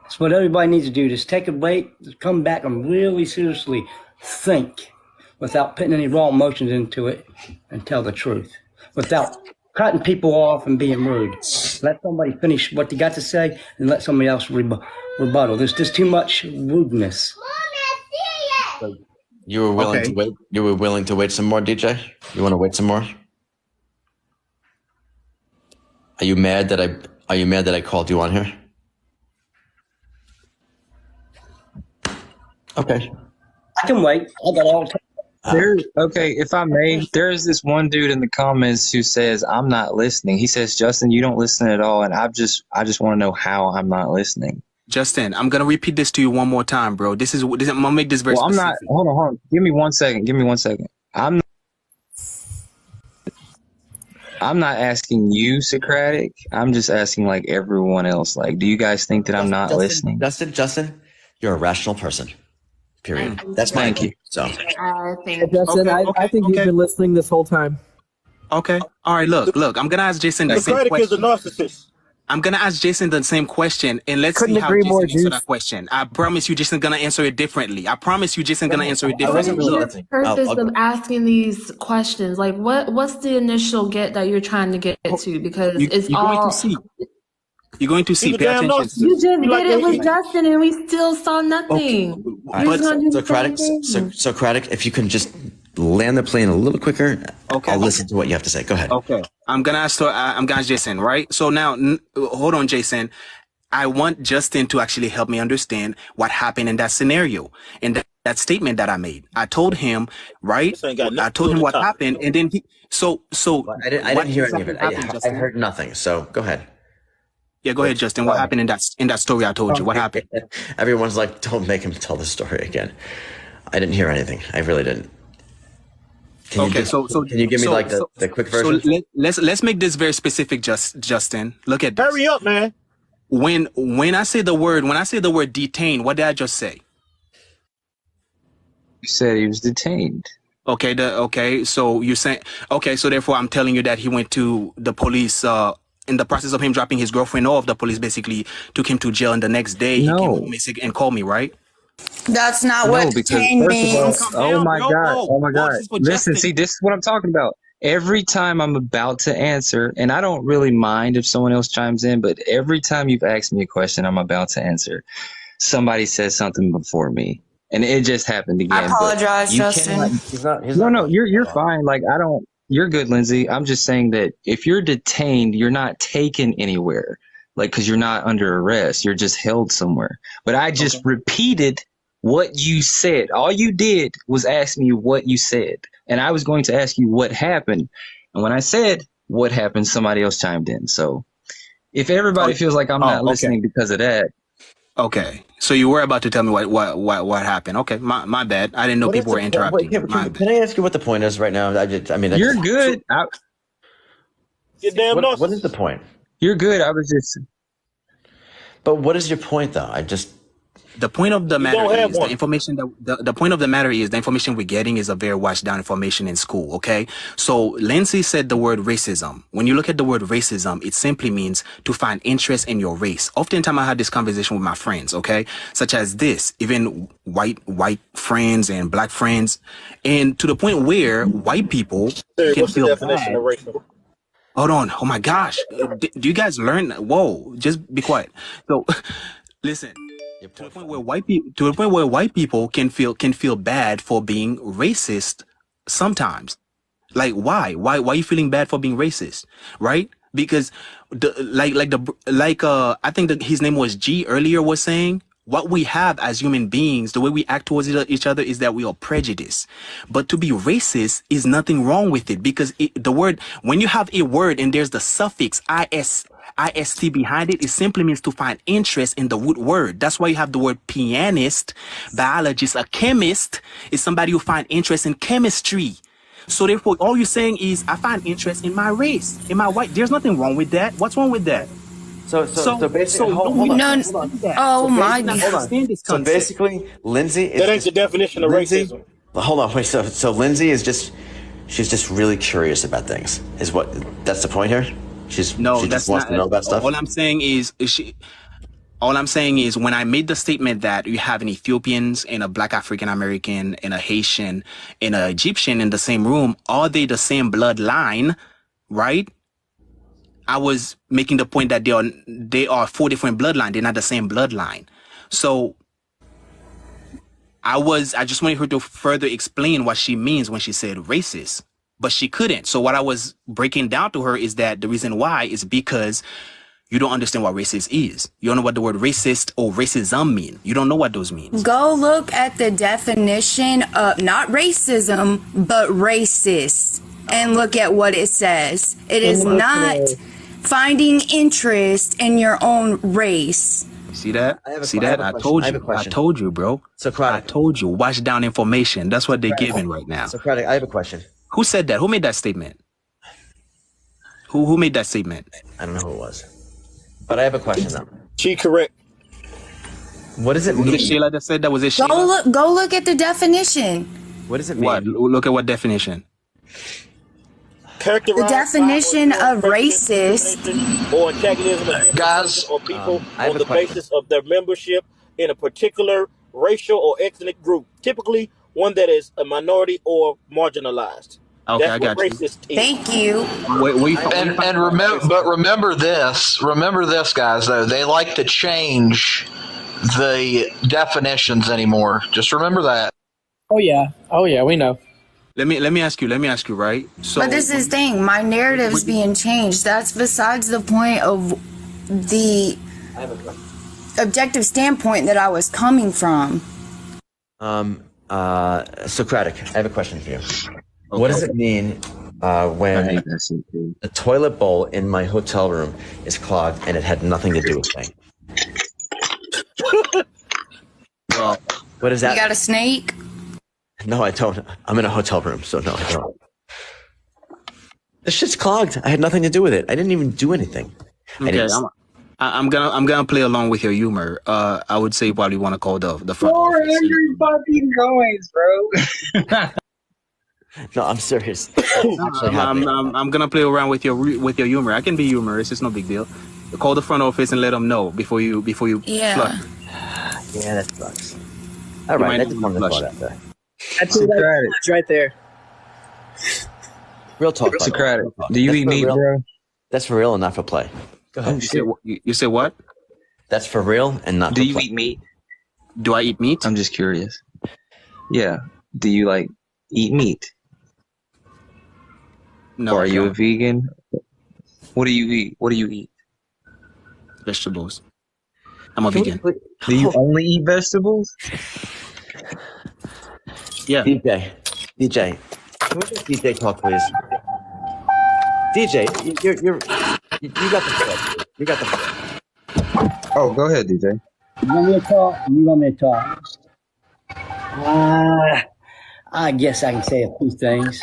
S10: That's what everybody needs to do. Just take a break, come back and really seriously think without putting any raw emotions into it and tell the truth. Without cutting people off and being rude. Let somebody finish what they got to say and let somebody else rebuttal. There's just too much rudeness.
S1: You were willing to wait. You were willing to wait some more, DJ? You want to wait some more? Are you mad that I called you on here? Okay.
S10: I can wait. I got all the time.
S3: Okay, if I may, there's this one dude in the comments who says I'm not listening. He says, Justin, you don't listen at all, and I just want to know how I'm not listening.
S4: Justin, I'm gonna repeat this to you one more time, bro. I'm gonna make this very
S3: specific.
S4: I'm not.
S3: Hold on. Give me 1 second. I'm not asking you, Socratic. I'm just asking like everyone else. Like, do you guys think that I'm not listening?
S1: Justin, you're a rational person. Period. That's my
S3: Thank you.
S1: So,
S7: Justin, I think you've been listening this whole time.
S4: Okay. All right. Look. I'm gonna ask Jason the same question.
S2: Is a narcissist.
S4: I'm gonna ask Jason the same question, and let's see how Jason answers that question. I promise you, Jason's gonna answer it differently.
S5: What is the purpose of asking these questions? Like, what's the initial get that you're trying to get to? Because it's all.
S4: Going to see. You're going to see. Pay attention.
S5: You just did it with Justin, and we still saw nothing.
S1: Socratic, if you can just land the plane a little quicker, I'll listen to what you have to say. Go ahead.
S4: Okay. I'm gonna ask Jason, right? So now, hold on, Jason. I want Justin to actually help me understand what happened in that scenario and that statement that I made. I told him, right? I told him what happened, and then he. So
S1: I didn't hear any of it. I heard nothing. So go ahead.
S4: Yeah, go ahead, Justin. What happened in that story I told you? What happened?
S1: Everyone's like, don't make him tell the story again. I didn't hear anything. I really didn't. Can you give me the quick version?
S4: So let's make this very specific, Justin. Look at this.
S2: Hurry up, man.
S4: When I say the word detained, what did I just say?
S3: You said he was detained.
S4: Okay. So you're saying so therefore I'm telling you that he went to the police in the process of him dropping his girlfriend off. The police basically took him to jail, and the next day he came home and called me, right?
S8: That's not what detained means.
S3: Oh my God. Listen, see, this is what I'm talking about. Every time I'm about to answer, and I don't really mind if someone else chimes in, but every time you've asked me a question I'm about to answer, somebody says something before me. And it just happened again.
S8: I apologize, Justin.
S3: You're fine. Like, you're good, Lindsay. I'm just saying that if you're detained, you're not taken anywhere. Like, because you're not under arrest. You're just held somewhere. But I just repeated what you said. All you did was ask me what you said. And I was going to ask you what happened. And when I said what happened, somebody else chimed in. So if everybody feels like I'm not listening because of that.
S4: Okay. So you were about to tell me what happened. Okay. My bad. I didn't know people were interrupting.
S1: Can I ask you what the point is right now?
S3: You're good.
S1: What is the point?
S3: You're good. I was just.
S1: But what is your point, though?
S4: The point of the matter is the information the point of the matter is the information we're getting is a very washed down information in school. Okay. So Lindsay said the word racism. When you look at the word racism, it simply means to find interest in your race. Oftentimes I had this conversation with my friends. Okay. Such as this, even white friends and black friends. And to the point where white people can feel bad. Hold on. Oh my gosh. Do you guys learn? Whoa, just be quiet. So listen. To the point where white people can feel bad for being racist sometimes. Like why are you feeling bad for being racist, right? Because I think his name was G earlier was saying what we have as human beings, the way we act towards each other is that we are prejudiced. But to be racist is nothing wrong with it because when you have a word and there's the suffix ist behind it simply means to find interest in the root word. That's why you have the word pianist, biologist, a chemist is somebody who find interest in chemistry. So therefore, all you're saying is I find interest in my race, in my white. There's nothing wrong with that. What's wrong with that?
S1: So basically, hold on.
S8: Oh my God.
S1: So basically, Lindsay is
S2: that ain't the definition of racism.
S1: Hold on, wait. So Lindsay is she's just really curious about things. That's the point here? She just wants to know about stuff.
S4: All I'm saying is when I made the statement that you have an Ethiopians and a Black African American and a Haitian and an Egyptian in the same room, are they the same bloodline, right? I was making the point that they are 4 different bloodlines. They're not the same bloodline. So I just wanted her to further explain what she means when she said racist, but she couldn't. So what I was breaking down to her is that the reason why is because you don't understand what racist is. You don't know what the word racist or racism mean. You don't know what those mean.
S8: Go look at the definition of not racism, but racist, and look at what it says. It is not finding interest in your own race.
S4: See that? I told you, bro.
S1: Socratic.
S4: I told you. Watch down information. That's what they're giving right now.
S1: Socratic, I have a question.
S4: Who said that? Who made that statement? Who made that statement?
S1: I don't know who it was. But I have a question though.
S2: She correct.
S1: What does it mean?
S4: Was it Sheila that said that? Was it Sheila?
S8: Go look at the definition.
S1: What does it mean?
S4: What? Look at what definition.
S8: The definition of racist
S2: or antagonism of
S6: guys
S2: or people on the basis of their membership in a particular racial or ethnic group, typically one that is a minority or marginalized.
S4: Okay,
S2: That's
S4: I got
S2: what
S4: you.
S2: racist is.
S8: Thank you.
S6: Remember this, guys. Though they like to change the definitions anymore. Just remember that.
S7: Oh yeah, we know.
S4: Let me ask you, right? So,
S8: But this is the thing, my narrative's being changed. That's besides the point of the objective standpoint that I was coming from.
S1: Socratic, I have a question for you. Okay. What does it mean when the toilet bowl in my hotel room is clogged and it had nothing to do with things? Well, what is that?
S8: You got a snake?
S1: No, I don't. I'm in a hotel room, so no, I don't. This shit's clogged. I had nothing to do with it. I didn't even do anything.
S4: Okay, I'm gonna play along with your humor. I would say probably want to call the front.
S3: 400 fucking coins, bro.
S1: No, I'm serious.
S4: I'm gonna play around with your humor. I can be humorous. It's no big deal. Call the front office and let them know before you
S8: yeah.
S4: flush.
S1: Yeah, that sucks. All right, I just wanted to throw that there.
S7: That's right there.
S1: Real talk.
S3: Socratic. Do you eat meat, bro?
S1: That's for real and not for play. Go ahead.
S4: You say what?
S1: That's for real and not for play.
S3: Do you eat meat?
S4: Do I eat meat?
S3: I'm just curious. Yeah. Do you eat meat?
S4: No.
S3: Or are you a vegan? What do you eat?
S4: Vegetables. I'm a vegan.
S3: Do you only eat vegetables?
S4: Yeah.
S1: DJ, can we just DJ talk, please? DJ, you got the floor. You got the floor.
S3: Oh, go ahead, DJ.
S10: You want me to talk? You want me to talk? I guess I can say a few things.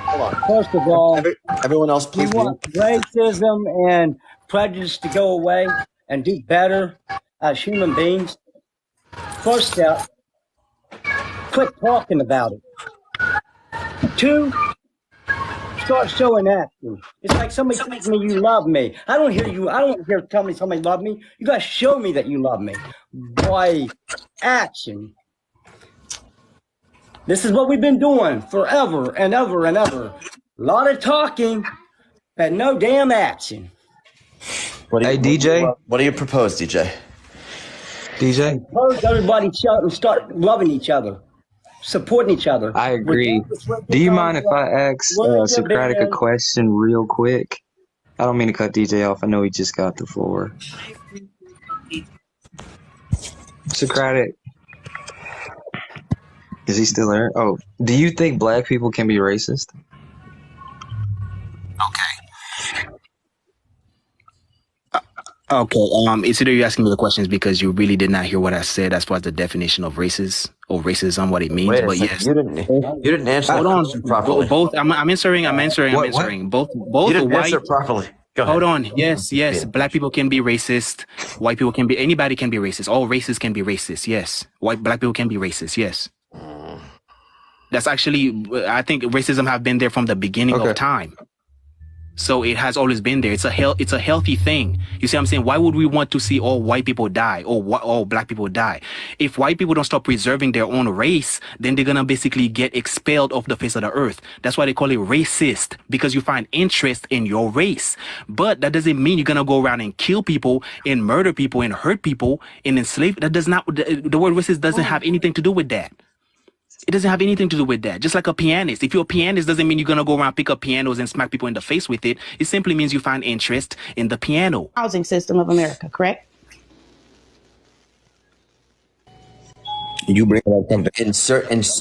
S1: Hold on.
S10: First of all,
S1: everyone else, please.
S10: We want racism and prejudice to go away and do better as human beings. First step, quit talking about it. 2, start showing action. It's like somebody tells me you love me. I don't hear tell me somebody love me. You gotta show me that you love me by action. This is what we've been doing forever and ever and ever. A lot of talking, but no damn action.
S3: DJ?
S1: What do you propose, DJ?
S3: DJ?
S10: Propose everybody shout and start loving each other, supporting each other.
S3: I agree. Do you mind if I ask Socratic a question real quick? I don't mean to cut DJ off. I know he just got the floor. Socratic. Is he still there? Oh, do you think black people can be racist?
S4: Okay. It's either you're asking me the questions because you really did not hear what I said as far as the definition of racist or racism, what it means. But yes,
S1: you didn't answer.
S4: Hold on, properly. Both. I'm answering. Both.
S1: You didn't answer properly. Go ahead.
S4: Hold on. Yes. Black people can be racist. White people can be. Anybody can be racist. All races can be racist. Yes. Black people can be racist. Yes. That's actually. I think racism have been there from the beginning of time. So it has always been there. It's a healthy thing. You see what I'm saying? Why would we want to see all white people die or all black people die? If white people don't stop preserving their own race, then they're gonna basically get expelled off the face of the earth. That's why they call it racist, because you find interest in your race. But that doesn't mean you're gonna go around and kill people and murder people and hurt people and enslave. That does not. The word racist doesn't have anything to do with that. It doesn't have anything to do with that. Just like a pianist. If you're a pianist, doesn't mean you're going to go around, pick up pianos and smack people in the face with it. It simply means you find interest in the piano.
S11: Housing system of America, correct?
S1: You bring up something.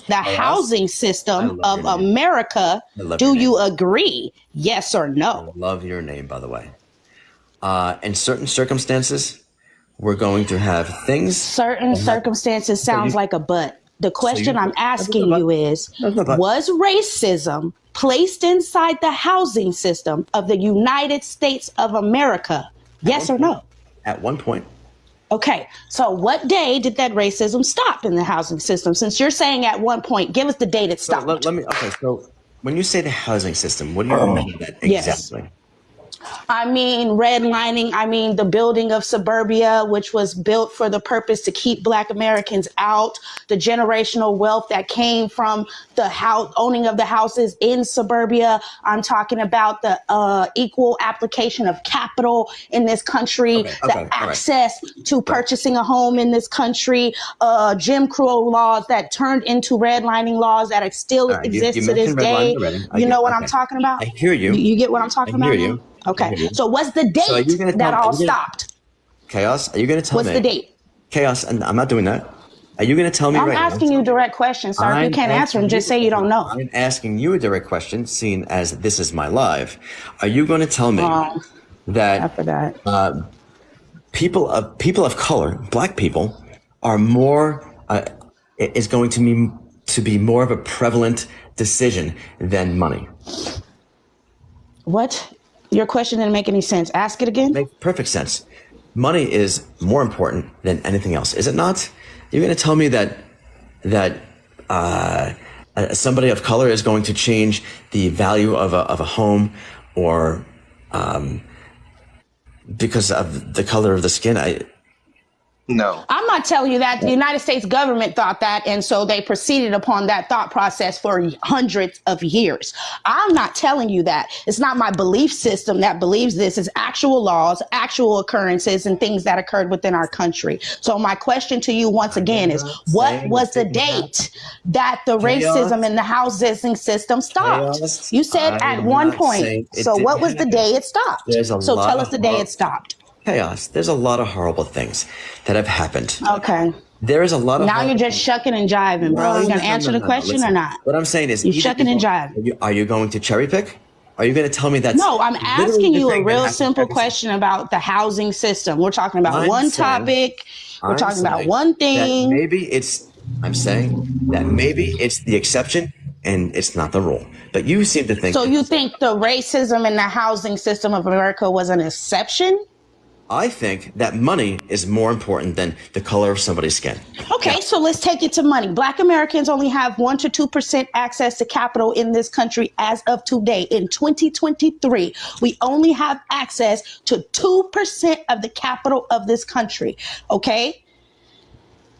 S1: The
S11: housing system of America, do you agree? Yes or no?
S1: I love your name, by the way. In certain circumstances, we're going to have things.
S11: Certain circumstances sounds like a but. The question I'm asking you is, was racism placed inside the housing system of the United States of America? Yes or no?
S1: At one point.
S11: Okay, so what day did that racism stop in the housing system? Since you're saying at one point, give us the date it stopped.
S1: So when you say the housing system, what do you mean by that exactly?
S11: Yes. I mean, redlining, I mean, the building of suburbia, which was built for the purpose to keep Black Americans out, the generational wealth that came from the owning of the houses in suburbia. I'm talking about the equal application of capital in this country, the access to purchasing a home in this country, Jim Crow laws that turned into redlining laws that still exist to this day. You know what I'm talking about?
S1: I hear you.
S11: You get what I'm talking about?
S1: I hear you.
S11: Okay, so what's the date that all stopped?
S1: Chaos, are you going to tell me?
S11: What's the date?
S1: Chaos, and I'm not doing that. Are you going to tell me right now?
S11: I'm asking you direct questions, sir. If you can't answer them, just say you don't know.
S1: I'm asking you a direct question, seeing as this is my live. Are you going to tell me that people of color, Black people, are more is going to be more of a prevalent decision than money?
S11: What? Your question didn't make any sense. Ask it again.
S1: Makes perfect sense. Money is more important than anything else, is it not? You're going to tell me that somebody of color is going to change the value of a home, or because of the color of the skin?
S3: No.
S11: I'm not telling you that. The United States government thought that, and so they proceeded upon that thought process for hundreds of years. I'm not telling you that. It's not my belief system that believes this. It's actual laws, actual occurrences, and things that occurred within our country. So my question to you once again is, what was the date that the racism in the housing system stopped? You said at one point. So what was the day it stopped? So tell us the day it stopped.
S1: Chaos. There's a lot of horrible things that have happened.
S11: Okay.
S1: There is a lot of.
S11: Now you're just shucking and jiving, bro. Are you going to answer the question or not?
S1: What I'm saying is,
S11: you're shucking and jiving.
S1: Are you going to cherry pick? Are you going to tell me that?
S11: No, I'm asking you a real simple question about the housing system. We're talking about one topic. We're talking about one thing.
S1: I'm saying that maybe it's the exception and it's not the rule. But you seem to think.
S11: So you think the racism in the housing system of America was an exception?
S1: I think that money is more important than the color of somebody's skin.
S11: Okay, so let's take it to money. Black Americans only have 1 to 2% access to capital in this country as of today. In 2023, we only have access to 2% of the capital of this country. Okay?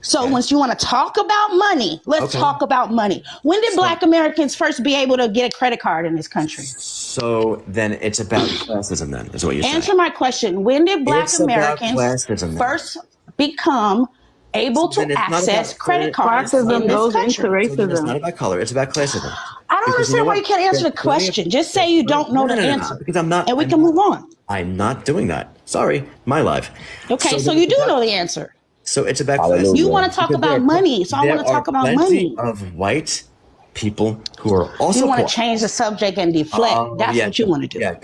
S11: So once you want to talk about money, let's talk about money. When did Black Americans first be able to get a credit card in this country?
S1: So then it's about classism then, is what you're saying.
S11: Answer my question. When did Black Americans first become able to access credit cards in this country?
S1: It's not about color, it's about classism.
S11: I don't understand why you can't answer the question. Just say you don't know the answer.
S1: Because I'm not.
S11: And we can move on.
S1: I'm not doing that. Sorry, my life.
S11: Okay, so you do know the answer.
S1: So it's about class.
S11: You want to talk about money, so I want to talk about money.
S1: There are plenty of white people who are also.
S11: You want to change the subject and deflect. That's what you want to do.
S1: Yeah,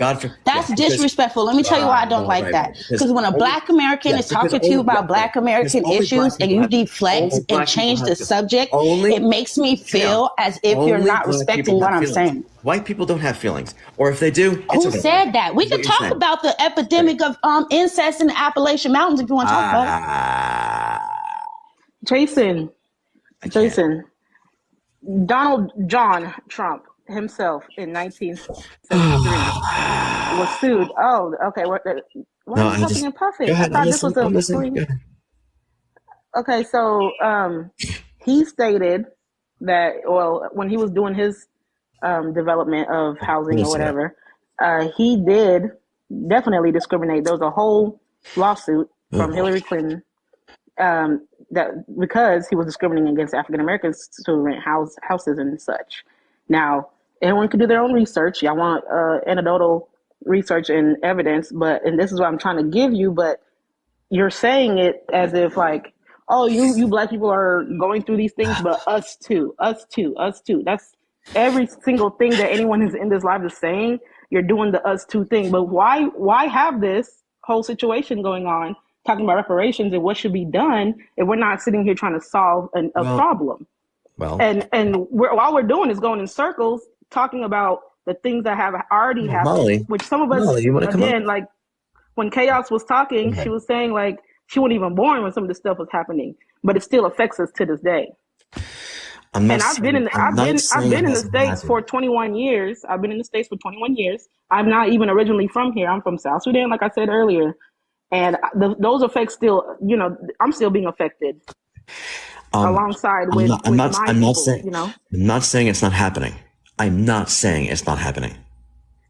S11: That's disrespectful. Let me tell you why I don't like that. Because when a Black American is talking to you about Black American issues and you deflect and change the subject, it makes me feel as if you're not respecting what I'm saying.
S1: White people don't have feelings, or if they do,
S11: who said that? We could talk about the epidemic of incest in the Appalachian Mountains if you want to talk about it.
S12: Jason, Donald John Trump
S11: himself in 1973 was sued. Oh, okay. Why
S1: No,
S11: are you huffing and
S1: go
S11: puffing? I
S1: ahead.
S11: thought this was a
S1: I'm listening.
S11: free. Okay, so he stated that, well, when he was doing his development of housing or whatever, he did definitely discriminate. There was a whole lawsuit from Hillary Clinton that because he was discriminating against African Americans to rent houses and such. Now, everyone can do their own research. Y'all want anecdotal research and evidence, and this is what I'm trying to give you, but you're saying it as if like, oh, you black people are going through these things, but us too. That's every single thing that anyone who's in this life is saying. You're doing the us too thing. But why have this whole situation going on, talking about reparations and what should be done if we're not sitting here trying to solve a problem?
S1: Well,
S11: and all we're doing is going in circles, talking about the things that have already happened,
S1: Molly,
S11: which some of us,
S1: you want to come
S11: again,
S1: up?
S11: like when Chaos was talking, she was saying like she wasn't even born when some of this stuff was happening, but it still affects us to this day. I've been in the States for 21 years. I've been in the States for 21 years. I'm not even originally from here. I'm from South Sudan, like I said earlier. And those effects still, I'm still being affected alongside with my people,
S1: I'm not saying it's not happening. I'm not saying it's not happening.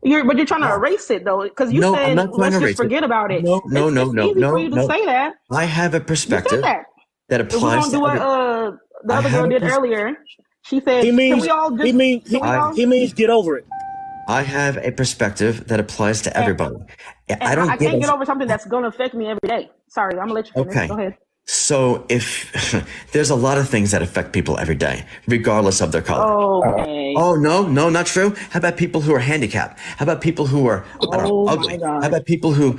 S11: But you're trying to erase it, though, because you said, let's just forget about it.
S1: No.
S11: It's easy for you to say that.
S1: I have a perspective that applies to
S11: what the other girl did earlier. She said,
S2: he means get over it.
S1: I have a perspective that applies to everybody.
S11: I can't get over something that's going to affect me every day. Sorry, I'm going to let you finish.
S1: Okay.
S11: Go ahead.
S1: So if there's a lot of things that affect people every day, regardless of their color.
S11: Okay.
S1: Oh, no, not true. How about people who are handicapped? How about people who are ugly? How about people who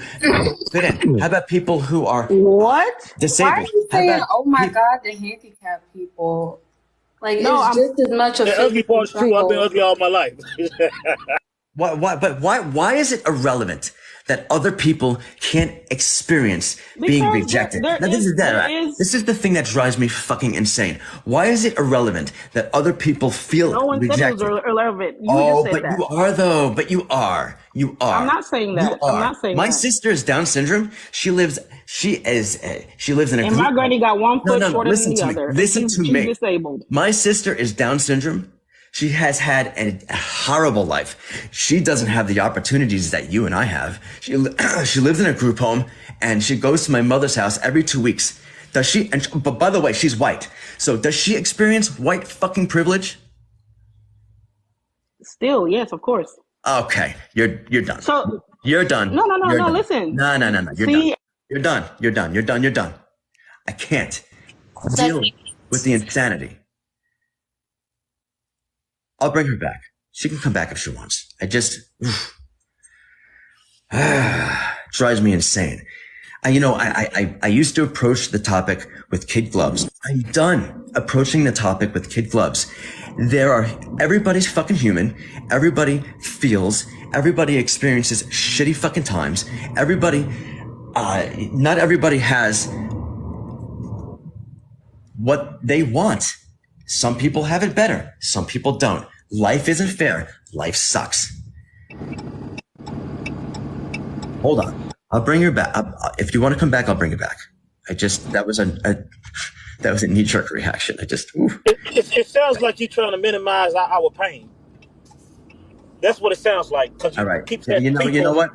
S1: fit in? How about people who are disabled?
S5: Why are you saying, oh my God, the handicapped people? Like, it's just as much a
S2: the ugly part's true. I've been ugly all my life.
S1: Why is it irrelevant that other people can't experience being rejected? This is the thing that drives me fucking insane. Why is it irrelevant that other people feel rejected?
S11: No one said it was irrelevant. You just said that.
S1: You are though. But you are.
S11: I'm not saying that. I'm not saying
S1: My
S11: that.
S1: sister is Down syndrome. She lives in a.
S11: And my granny got one foot shorter than the other.
S1: Listen to me.
S11: She's disabled.
S1: My sister is Down syndrome. She has had a horrible life. She doesn't have the opportunities that you and I have. She lives in a group home and she goes to my mother's house every 2 weeks. Does she? But by the way, she's white. So does she experience white fucking privilege?
S11: Still, yes, of course.
S1: Okay, you're done.
S11: So
S1: you're done.
S11: No. Listen.
S1: No. You're done. You're done. I can't deal with the insanity. I'll bring her back. She can come back if she wants. Drives me insane. I used to approach the topic with kid gloves. I'm done approaching the topic with kid gloves. Everybody's fucking human. Everybody feels. Everybody experiences shitty fucking times. Not everybody has what they want. Some people have it better. Some people don't. Life isn't fair. Life sucks. Hold on. I'll bring her back. If you want to come back, I'll bring her back. That was a knee-jerk reaction.
S2: It sounds like you're trying to minimize our pain. That's what it sounds like.
S1: All right. You know what?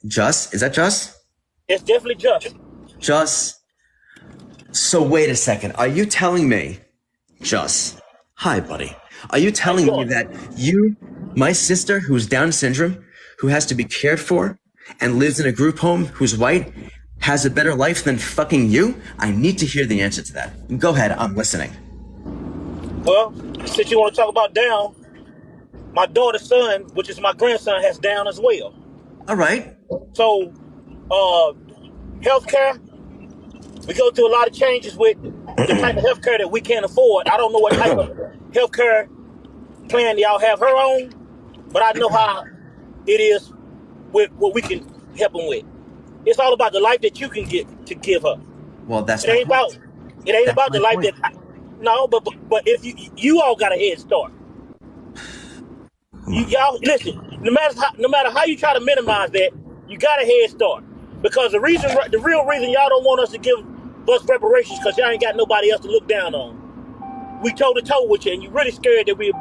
S1: Just, is that just?
S2: It's definitely just.
S1: Just. So wait a second. Are you telling me, Just, hi, buddy. Are you telling me that my sister who's Down syndrome, who has to be cared for and lives in a group home, who's white, has a better life than fucking you? I need to hear the answer to that. Go ahead. I'm listening.
S2: Well, since you want to talk about Down, my daughter's son, which is my grandson, has Down as well.
S1: All right.
S2: So, healthcare, we go through a lot of changes with the type of healthcare that we can't afford. I don't know what type of healthcare plan y'all have her on, but I know how it is with what we can help them with. It's all about the life that you can get to give her.
S1: Well, that's
S2: it ain't about the life that. No, but if you all got a head start. Y'all listen. No matter how you try to minimize that, you got a head start. Because the real reason y'all don't want us to give us reparations, because y'all ain't got nobody else to look down on. We toe to toe with you, and you're really scared that we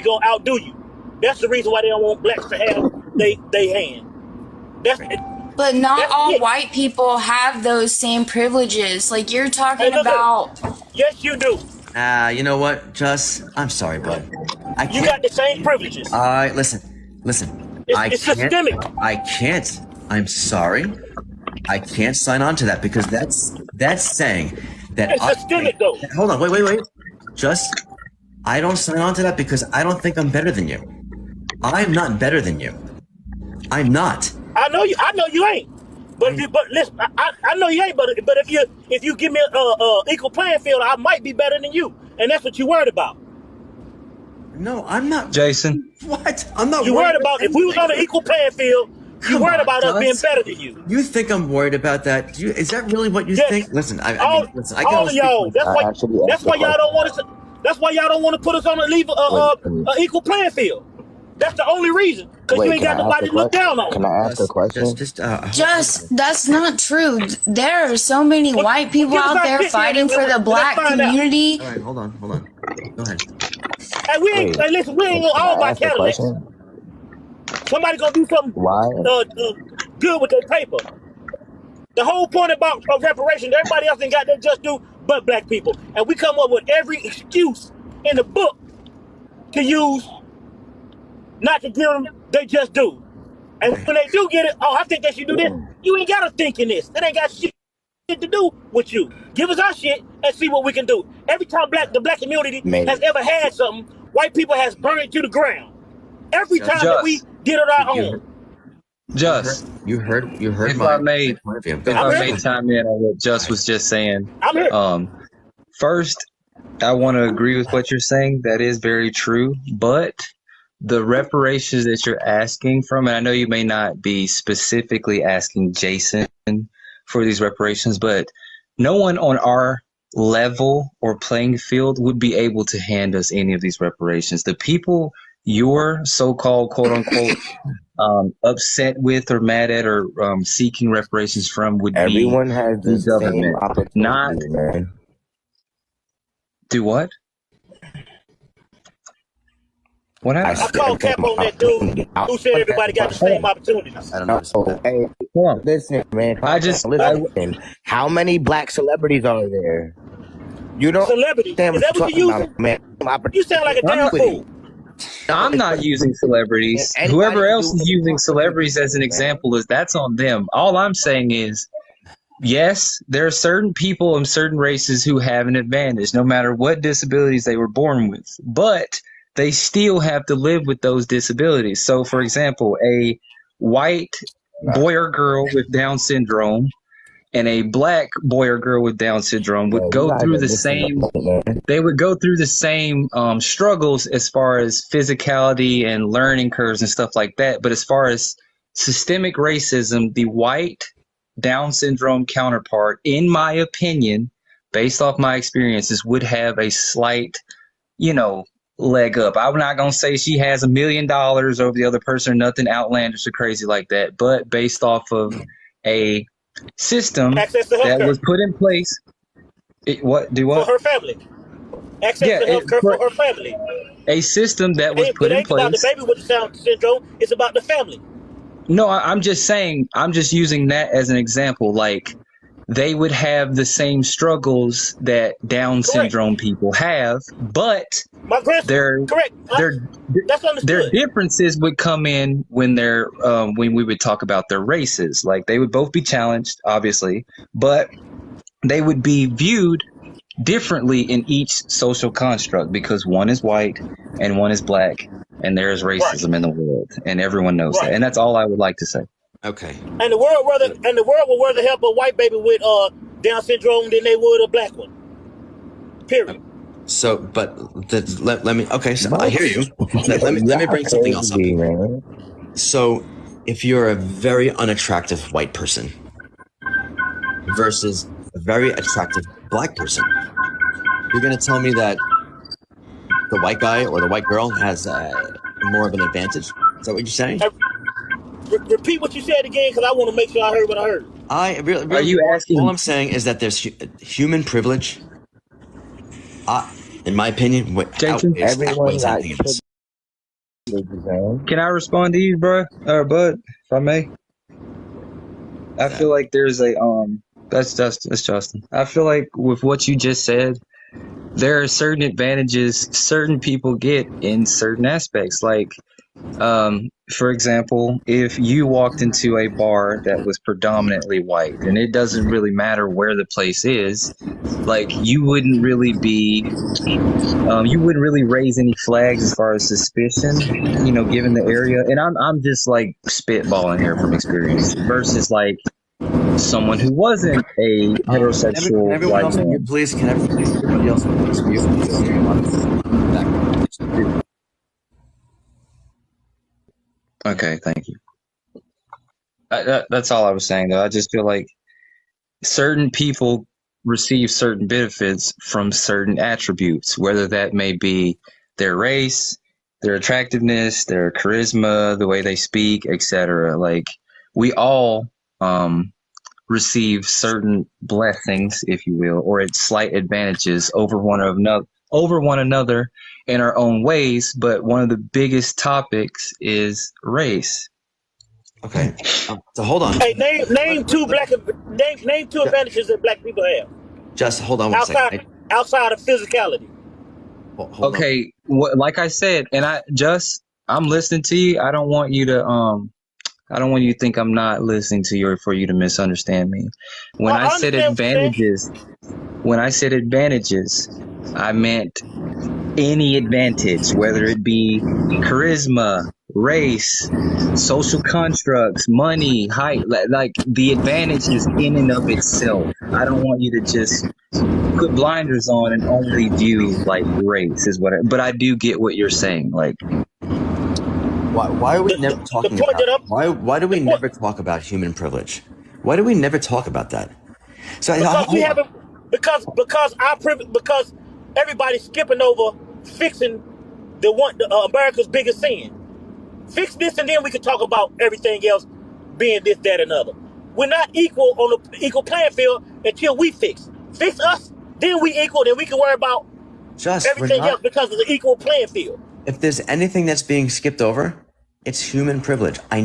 S2: gonna outdo you. That's the reason why they don't want blacks to have they hand.
S8: But not all white people have those same privileges. Like you're talking about.
S2: Yes, you do.
S1: You know what, I'm sorry, bud.
S2: You got the same privileges.
S1: Listen.
S2: It's systemic.
S1: I can't. I'm sorry. I can't sign on to that because that's saying that
S2: it's systemic though.
S1: Hold on, wait. I don't sign on to that because I don't think I'm better than you. I'm not better than you. I'm not.
S2: I know you ain't. But listen, I know you ain't. But if you give me a equal playing field, I might be better than you, and that's what you worried about.
S1: No, I'm not.
S3: Jason.
S1: What? I'm not.
S2: You worried about if we was on an equal playing field. You worried about us being better than you.
S1: You think I'm worried about that? Is that really what you think? Listen, I can
S2: all of y'all. That's why y'all don't want to. That's why y'all don't want to put us on an equal playing field. That's the only reason. Because you ain't got nobody to look down on.
S12: Can I ask a question?
S8: Just that's not true. There are so many white people out there fighting for the black community.
S1: All right, hold on. Go ahead.
S2: Hey, we ain't gonna all buy Cadillacs. Somebody gonna do something good with their paper. The whole point about reparations, everybody else ain't got their just due but black people. And we come up with every excuse in the book to use not to give them they just do. And when they do get it, I think they should do this. You ain't gotta think in this. It ain't got shit to do with you. Give us our shit and see what we can do. Every time the black community has ever had something, white people has burned it to the ground. Every time that we did it our own.
S1: You heard.
S3: If I may chime in on what Just was just saying.
S2: I'm here.
S3: First, I want to agree with what you're saying. That is very true. But the reparations that you're asking from, and I know you may not be specifically asking Jason for these reparations, but no one on our level or playing field would be able to hand us any of these reparations. The people you're so-called quote-unquote upset with or mad at or seeking reparations from would
S12: everyone
S3: be
S12: has the
S3: government.
S12: same opportunity,
S3: not
S12: man.
S3: Do what? What happened?
S2: I called Cap on that dude who said everybody got the same opportunities.
S12: I don't know. Hey, listen, man. Listen. How many black celebrities are there? You don't.
S2: Celebrities? Is that what you using?
S12: Man,
S2: you sound like a damn fool.
S3: I'm not using celebrities. Whoever else is using celebrities as an example, that's on them. All I'm saying is, yes, there are certain people and certain races who have an advantage, no matter what disabilities they were born with. But they still have to live with those disabilities. So, for example, a white boy or girl with Down syndrome and a black boy or girl with Down syndrome would go through the same. They would go through the same struggles as far as physicality and learning curves and stuff like that. But as far as systemic racism, the white Down syndrome counterpart, in my opinion, based off my experiences, would have a slight, leg up. I'm not going to say she has $1 million over the other person or nothing outlandish or crazy like that, but based off of a system that was put in place. What? For
S2: her family. Access to healthcare for her family.
S3: A system that was put in place.
S2: It ain't about the baby with the Down syndrome. It's about the family.
S3: No, I'm just saying, I'm just using that as an example. Like, they would have the same struggles that Down syndrome people have, but their differences would come in when when we would talk about their races. Like, they would both be challenged, obviously, but they would be viewed differently in each social construct because one is white and one is black, and there is racism in the world, and everyone knows that. And that's all I would like to say.
S1: Okay.
S2: And the world would rather help a white baby with Down syndrome than they would a black one. Period.
S1: So, but let me. Okay, so I hear you. Let me bring something else up. So, if you're a very unattractive white person versus a very attractive black person, you're going to tell me that the white guy or the white girl has more of an advantage? Is that what you're saying?
S2: Repeat what you said again, because I want to make sure I heard what I heard.
S3: Are you asking?
S1: All I'm saying is that there's human privilege. In my opinion,
S3: Jason,
S1: outweighs anything else.
S3: Can I respond to you, bro? Or Bud, if I may? I feel like there's a that's Justin. I feel like with what you just said, there are certain advantages certain people get in certain aspects. Like, for example, if you walked into a bar that was predominantly white, and it doesn't really matter where the place is, like you wouldn't really raise any flags as far as suspicion, given the area. And I'm just like spitballing here from experience versus like someone who wasn't a heterosexual white man.
S1: Please, can everybody else please mute?
S3: Okay, thank you. That's all I was saying, though. I just feel like certain people receive certain benefits from certain attributes, whether that may be their race, their attractiveness, their charisma, the way they speak, etc. Like we all receive certain blessings, if you will, or slight advantages over one another in our own ways. But one of the biggest topics is race.
S1: Okay, so hold on.
S2: Hey, name two advantages that black people have.
S1: Just hold on one second.
S2: Outside of physicality.
S3: Okay, like I said, and I'm listening to you. I don't want you to think I'm not listening to you or for you to misunderstand me. When I said advantages, I meant any advantage, whether it be charisma, race, social constructs, money, height, like the advantage is in and of itself. I don't want you to just put blinders on and only view like race but I do get what you're saying. Like,
S1: why are we never talking about why do we never talk about human privilege? Why do we never talk about that? So
S2: because everybody's skipping over fixing America's biggest sin. Fix this, and then we can talk about everything else being this, that, and other. We're not equal on the equal playing field until we fix us. Then we equal. Then we can worry about everything else because of the equal playing field.
S1: If there's anything that's being skipped over, it's human privilege. I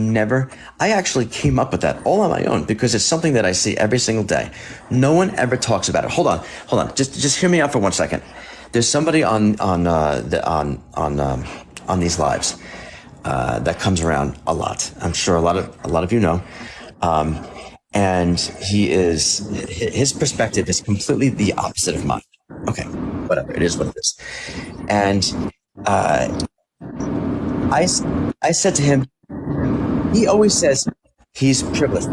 S1: actually came up with that all on my own because it's something that I see every single day. No one ever talks about it. Hold on. Just hear me out for 1 second. There's somebody on these lives that comes around a lot. I'm sure a lot of you know. And his perspective is completely the opposite of mine. Okay, whatever. It is what it is. And I said to him, he always says he's privileged.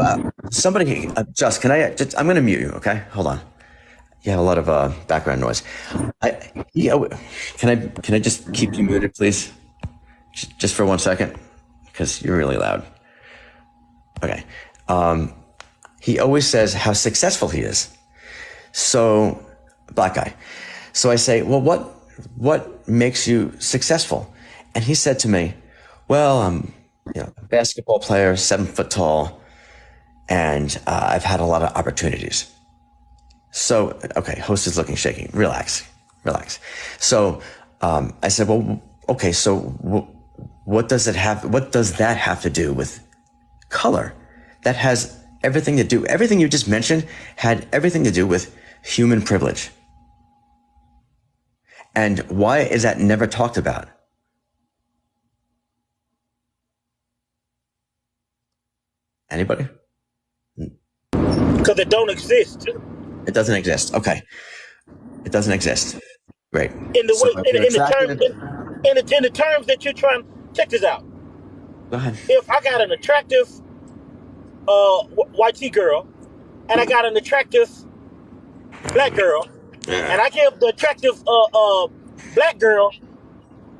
S1: Somebody, I'm going to mute you, okay? Hold on. You have a lot of background noise. Can I just keep you muted, please? Just for 1 second, because you're really loud. Okay. He always says how successful he is. So, black guy. So I say, well, what makes you successful? And he said to me, well, I'm a basketball player, 7 foot tall, and I've had a lot of opportunities. So, okay, host is looking shaky. Relax. So I said, well, okay, so what does that have to do with color? That has everything to do. Everything you just mentioned had everything to do with human privilege. And why is that never talked about? Anybody?
S2: Because it don't exist.
S1: It doesn't exist. Okay. It doesn't exist. Great.
S2: In the terms that you're trying, check this out.
S1: Go ahead.
S2: If I got an attractive YT girl and I got an attractive black girl and I give the attractive black girl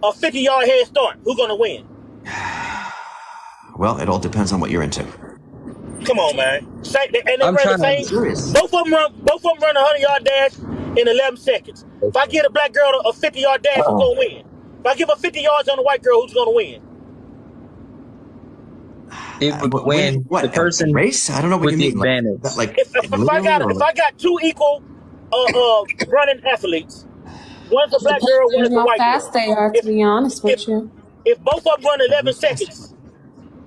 S2: a 50-yard head start, who's gonna win?
S1: Well, it all depends on what you're into.
S2: Come on, man. Both of them run a 100-yard dash in 11 seconds. If I get a black girl a 50-yard dash, who's gonna win? If I give her 50 yards on a white girl, who's gonna win?
S3: It would win the person
S1: race. I don't know what
S3: with
S1: you
S3: the
S1: mean.
S3: advantage.
S1: Like
S2: if I got two equal running athletes, one's a black girl, one's a white girl.
S5: How fast they are, to be honest with you.
S2: If both of them run 11 seconds,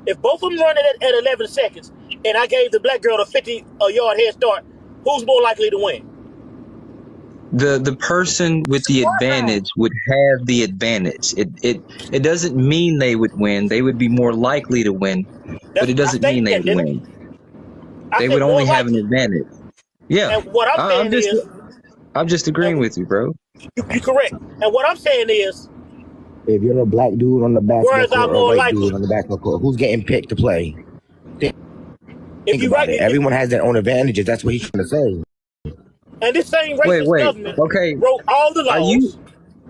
S2: if both of them run at 11 seconds, and I gave the black girl a 50-yard head start, who's more likely to win?
S3: The person with the advantage would have the advantage. It doesn't mean they would win. They would be more likely to win, but it doesn't mean they would win. They would only have an advantage. Yeah.
S2: And what I'm saying
S3: I'm just agreeing with you, bro.
S2: You're correct. And what I'm saying is,
S12: if you're a black dude on the basketball court or a white dude on the basketball court, who's getting picked to play? Think about it. Everyone has their own advantages. That's what he's trying to say.
S2: And this same racist government wrote all the laws.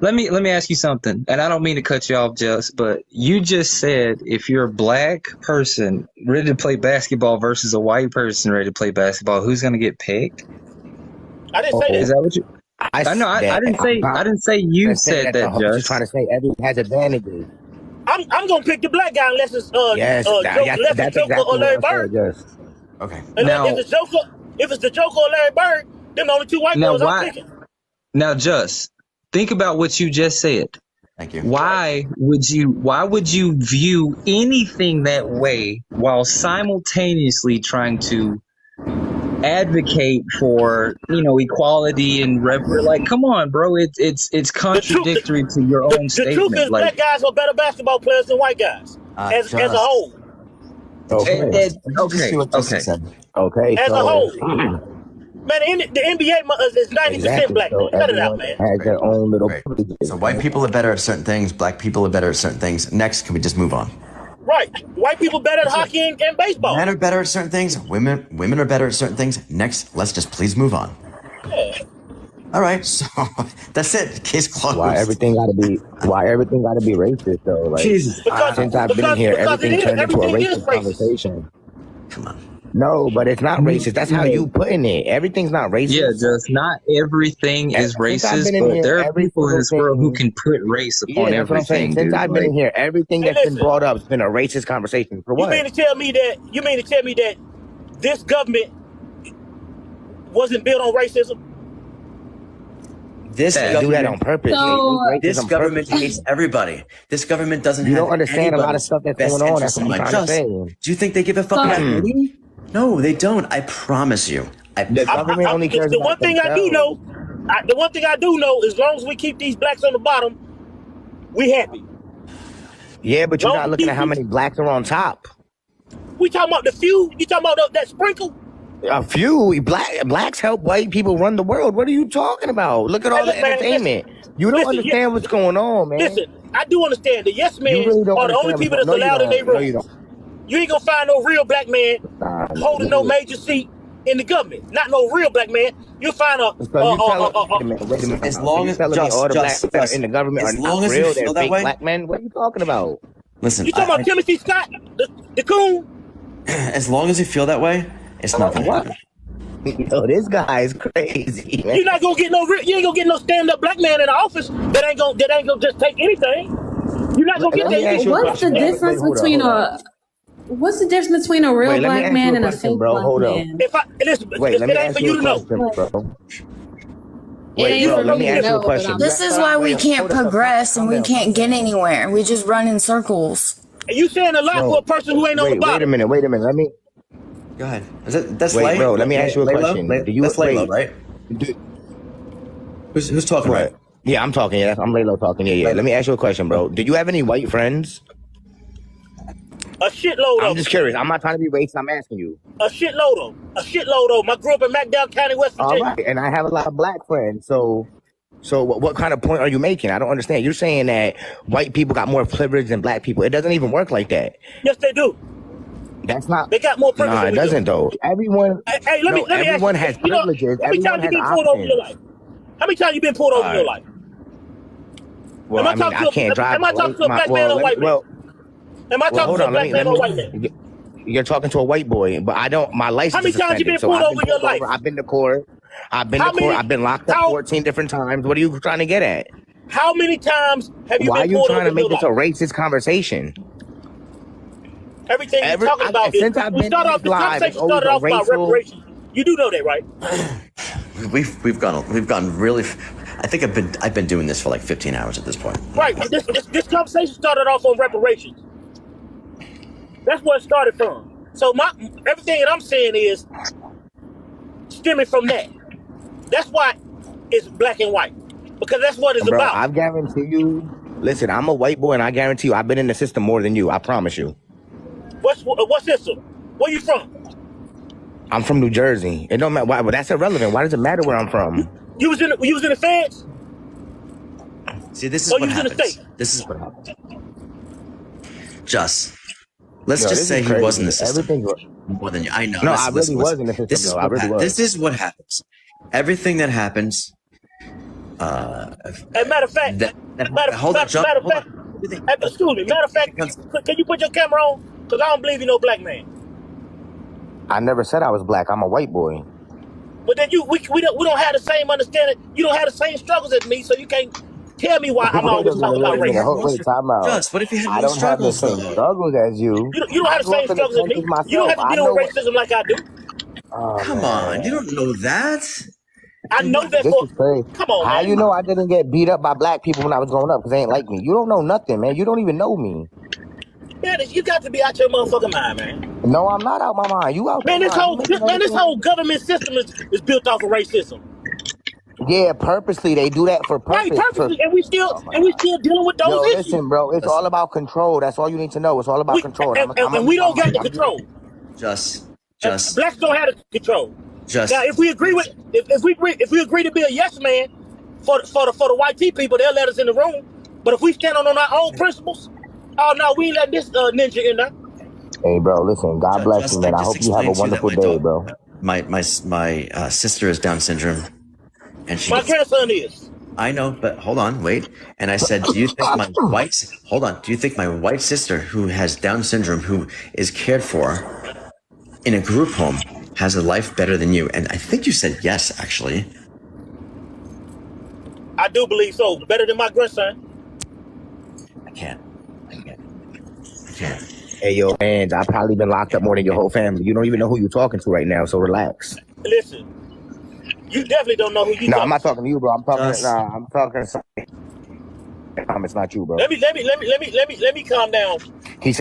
S3: Let me ask you something, and I don't mean to cut you off, but you just said if you're a black person ready to play basketball versus a white person ready to play basketball, who's going to get picked?
S2: I didn't say that.
S3: Is that what you? I didn't say you said that.
S12: I'm just trying to say everyone has advantages.
S2: I'm gonna pick the black guy unless it's
S12: that's
S2: Joker or Larry Bird.
S12: Yes.
S1: Okay.
S2: Now, if it's the Joker or Larry Bird, them the only two white girls I'm picking.
S3: Now, just think about what you just said.
S1: Thank you.
S3: Why would you view anything that way while simultaneously trying to advocate for equality and like, come on, bro, it's contradictory to your own statement.
S2: The truth is, black guys are better basketball players than white guys as a whole.
S12: Okay.
S2: As a whole. Man, the NBA is 90% black.
S12: So
S2: cut it out, man.
S12: Has their own little.
S1: So white people are better at certain things. Black people are better at certain things. Next, can we just move on?
S2: Right. White people better at hockey and baseball.
S1: Men are better at certain things. Women are better at certain things. Next, let's just please move on.
S2: Yeah.
S1: All right, so that's it. Case closed.
S12: Why everything gotta be racist though? Like, since I've been here, everything turned into a racist conversation.
S1: Come on.
S12: No, but it's not racist. That's how you putting it. Everything's not racist.
S3: Yeah, just not everything is racist, but there are people in this world who can put race upon everything.
S12: Since I've been here, everything that's been brought up has been a racist conversation. For what?
S2: You mean to tell me that this government wasn't built on racism?
S1: This
S12: do that on purpose.
S1: This government hates everybody. This government doesn't.
S12: You don't understand a lot of stuff that's going on. That's what I'm trying to say.
S1: Do you think they give a fuck about me? No, they don't. I promise you.
S12: The government only cares
S2: the
S12: about
S2: one thing I do know. The one thing I do know, as long as we keep these blacks on the bottom, we happy.
S12: Yeah, but you're not looking at how many blacks are on top.
S2: We talking about the few. You talking about that sprinkle?
S12: A few blacks help white people run the world. What are you talking about? Look at all the entertainment. You don't understand what's going on, man.
S2: Listen, I do understand. The yes men are the only people that's allowed in their room. You ain't gonna find no real black man holding no major seat in the government. Not no real black man. You'll find
S12: as long as all the blacks that are in the government are not real, they're fake black men. What are you talking about?
S1: Listen,
S2: you talking about Timothy Scott, the coon?
S1: As long as you feel that way, it's not gonna happen.
S12: Yo, this guy is crazy, man.
S2: You're not gonna get you ain't gonna get no stand-up black man in the office that ain't gonna just take anything. You're not gonna get that.
S5: What's the difference between What's the difference between a real black man and a fake black man?
S2: It ain't for you to know.
S12: Let me ask you a question.
S8: This is why we can't progress and we can't get anywhere. We just run in circles.
S2: You saying a lot for a person who ain't on the bottom.
S12: Wait a minute. Let me.
S1: Go ahead. That's
S12: wait, bro. Let me ask you a question.
S1: That's Laylo, right? Who's talking? Right.
S12: Yeah, I'm talking. Yeah, I'm Laylo talking. Yeah. Let me ask you a question, bro. Do you have any white friends?
S2: A shitload of
S12: I'm just curious. I'm not trying to be racist. I'm asking you.
S2: A shitload of them. I grew up in McDowell County, West Virginia.
S12: All right, and I have a lot of black friends. So what kind of point are you making? I don't understand. You're saying that white people got more privilege than black people. It doesn't even work like that.
S2: Yes, they do.
S12: That's not.
S2: They got more privilege.
S12: Nah, it doesn't though. Everyone.
S2: Hey, let me
S12: everyone has privileges. Everyone has options.
S2: How many times you been pulled over in your life?
S12: Well, I can't drive.
S2: Am I talking to a black man or a white man? Am I talking to a black man or a white man?
S12: You're talking to a white boy, but I don't. My license.
S2: How many times you been pulled over in your life?
S12: I've been to court. I've been locked up 14 different times. What are you trying to get at?
S2: How many times have you been pulled over in your life?
S12: Why are you trying to make this a racist conversation?
S2: Everything you're talking about is, we start off, the conversation started off about reparations. You do know that, right?
S1: We've gone really. I think I've been doing this for like 15 hours at this point.
S2: Right. This conversation started off on reparations. That's where it started from. So everything that I'm saying is stemming from that. That's why it's black and white, because that's what it's about.
S12: I guarantee you. Listen, I'm a white boy, and I guarantee you, I've been in the system more than you. I promise you.
S2: What system? Where you from?
S12: I'm from New Jersey. It don't matter. Why? Well, that's irrelevant. Why does it matter where I'm from?
S2: You was in the feds?
S1: See, this is what happens. This is what happens. Let's just say he was in the system more than you. I know.
S12: No, I really was in the system. I really was.
S1: This is what happens. Everything that happens.
S2: As a matter of fact,
S1: hold on.
S2: Excuse me. Matter of fact, can you put your camera on? Because I don't believe you know black man.
S12: I never said I was black. I'm a white boy.
S2: But then we don't have the same understanding. You don't have the same struggles as me, so you can't tell me why I'm always talking about race.
S12: Wait, time out.
S1: Just, what if you had
S12: I don't have the same struggles as you.
S2: You don't have the same struggles as me. You don't have to deal with racism like I do.
S1: Come on, you don't know that.
S2: I know that.
S12: This is crazy.
S2: Come on,
S12: How
S2: man.
S12: you know I didn't get beat up by black people when I was growing up because they ain't like me? You don't know nothing, man. You don't even know me.
S2: Man, you got to be out your motherfucking mind, man.
S12: No, I'm not out my mind. You out?
S2: Man, this whole government system is built off of racism.
S12: Yeah, purposely they do that for purpose.
S2: Right, purposely, and we still dealing with those issues.
S12: Listen, bro, it's all about control. That's all you need to know. It's all about control.
S2: And we don't get the control.
S1: Just
S2: blacks don't have the control. Now, if we agree to be a yes man for the white tea people, they'll let us in the room. But if we stand on our own principles, oh no, we ain't letting this ninja in there.
S12: Hey, bro, listen. God bless you, man. I hope you have a wonderful day, bro.
S1: My sister has Down syndrome, and
S2: my grandson is.
S1: I know, but hold on, wait. And I said, do you think my white sister who has Down syndrome, who is cared for in a group home, has a life better than you? And I think you said yes, actually.
S2: I do believe so. Better than my grandson.
S1: I can't.
S12: Hey, yo, man, I've probably been locked up more than your whole family. You don't even know who you're talking to right now, so relax.
S2: Listen, you definitely don't know who you.
S12: No, I'm not talking to you, bro. I'm talking. I'm talking to somebody. It's not you, bro.
S2: Let me calm down.
S12: He said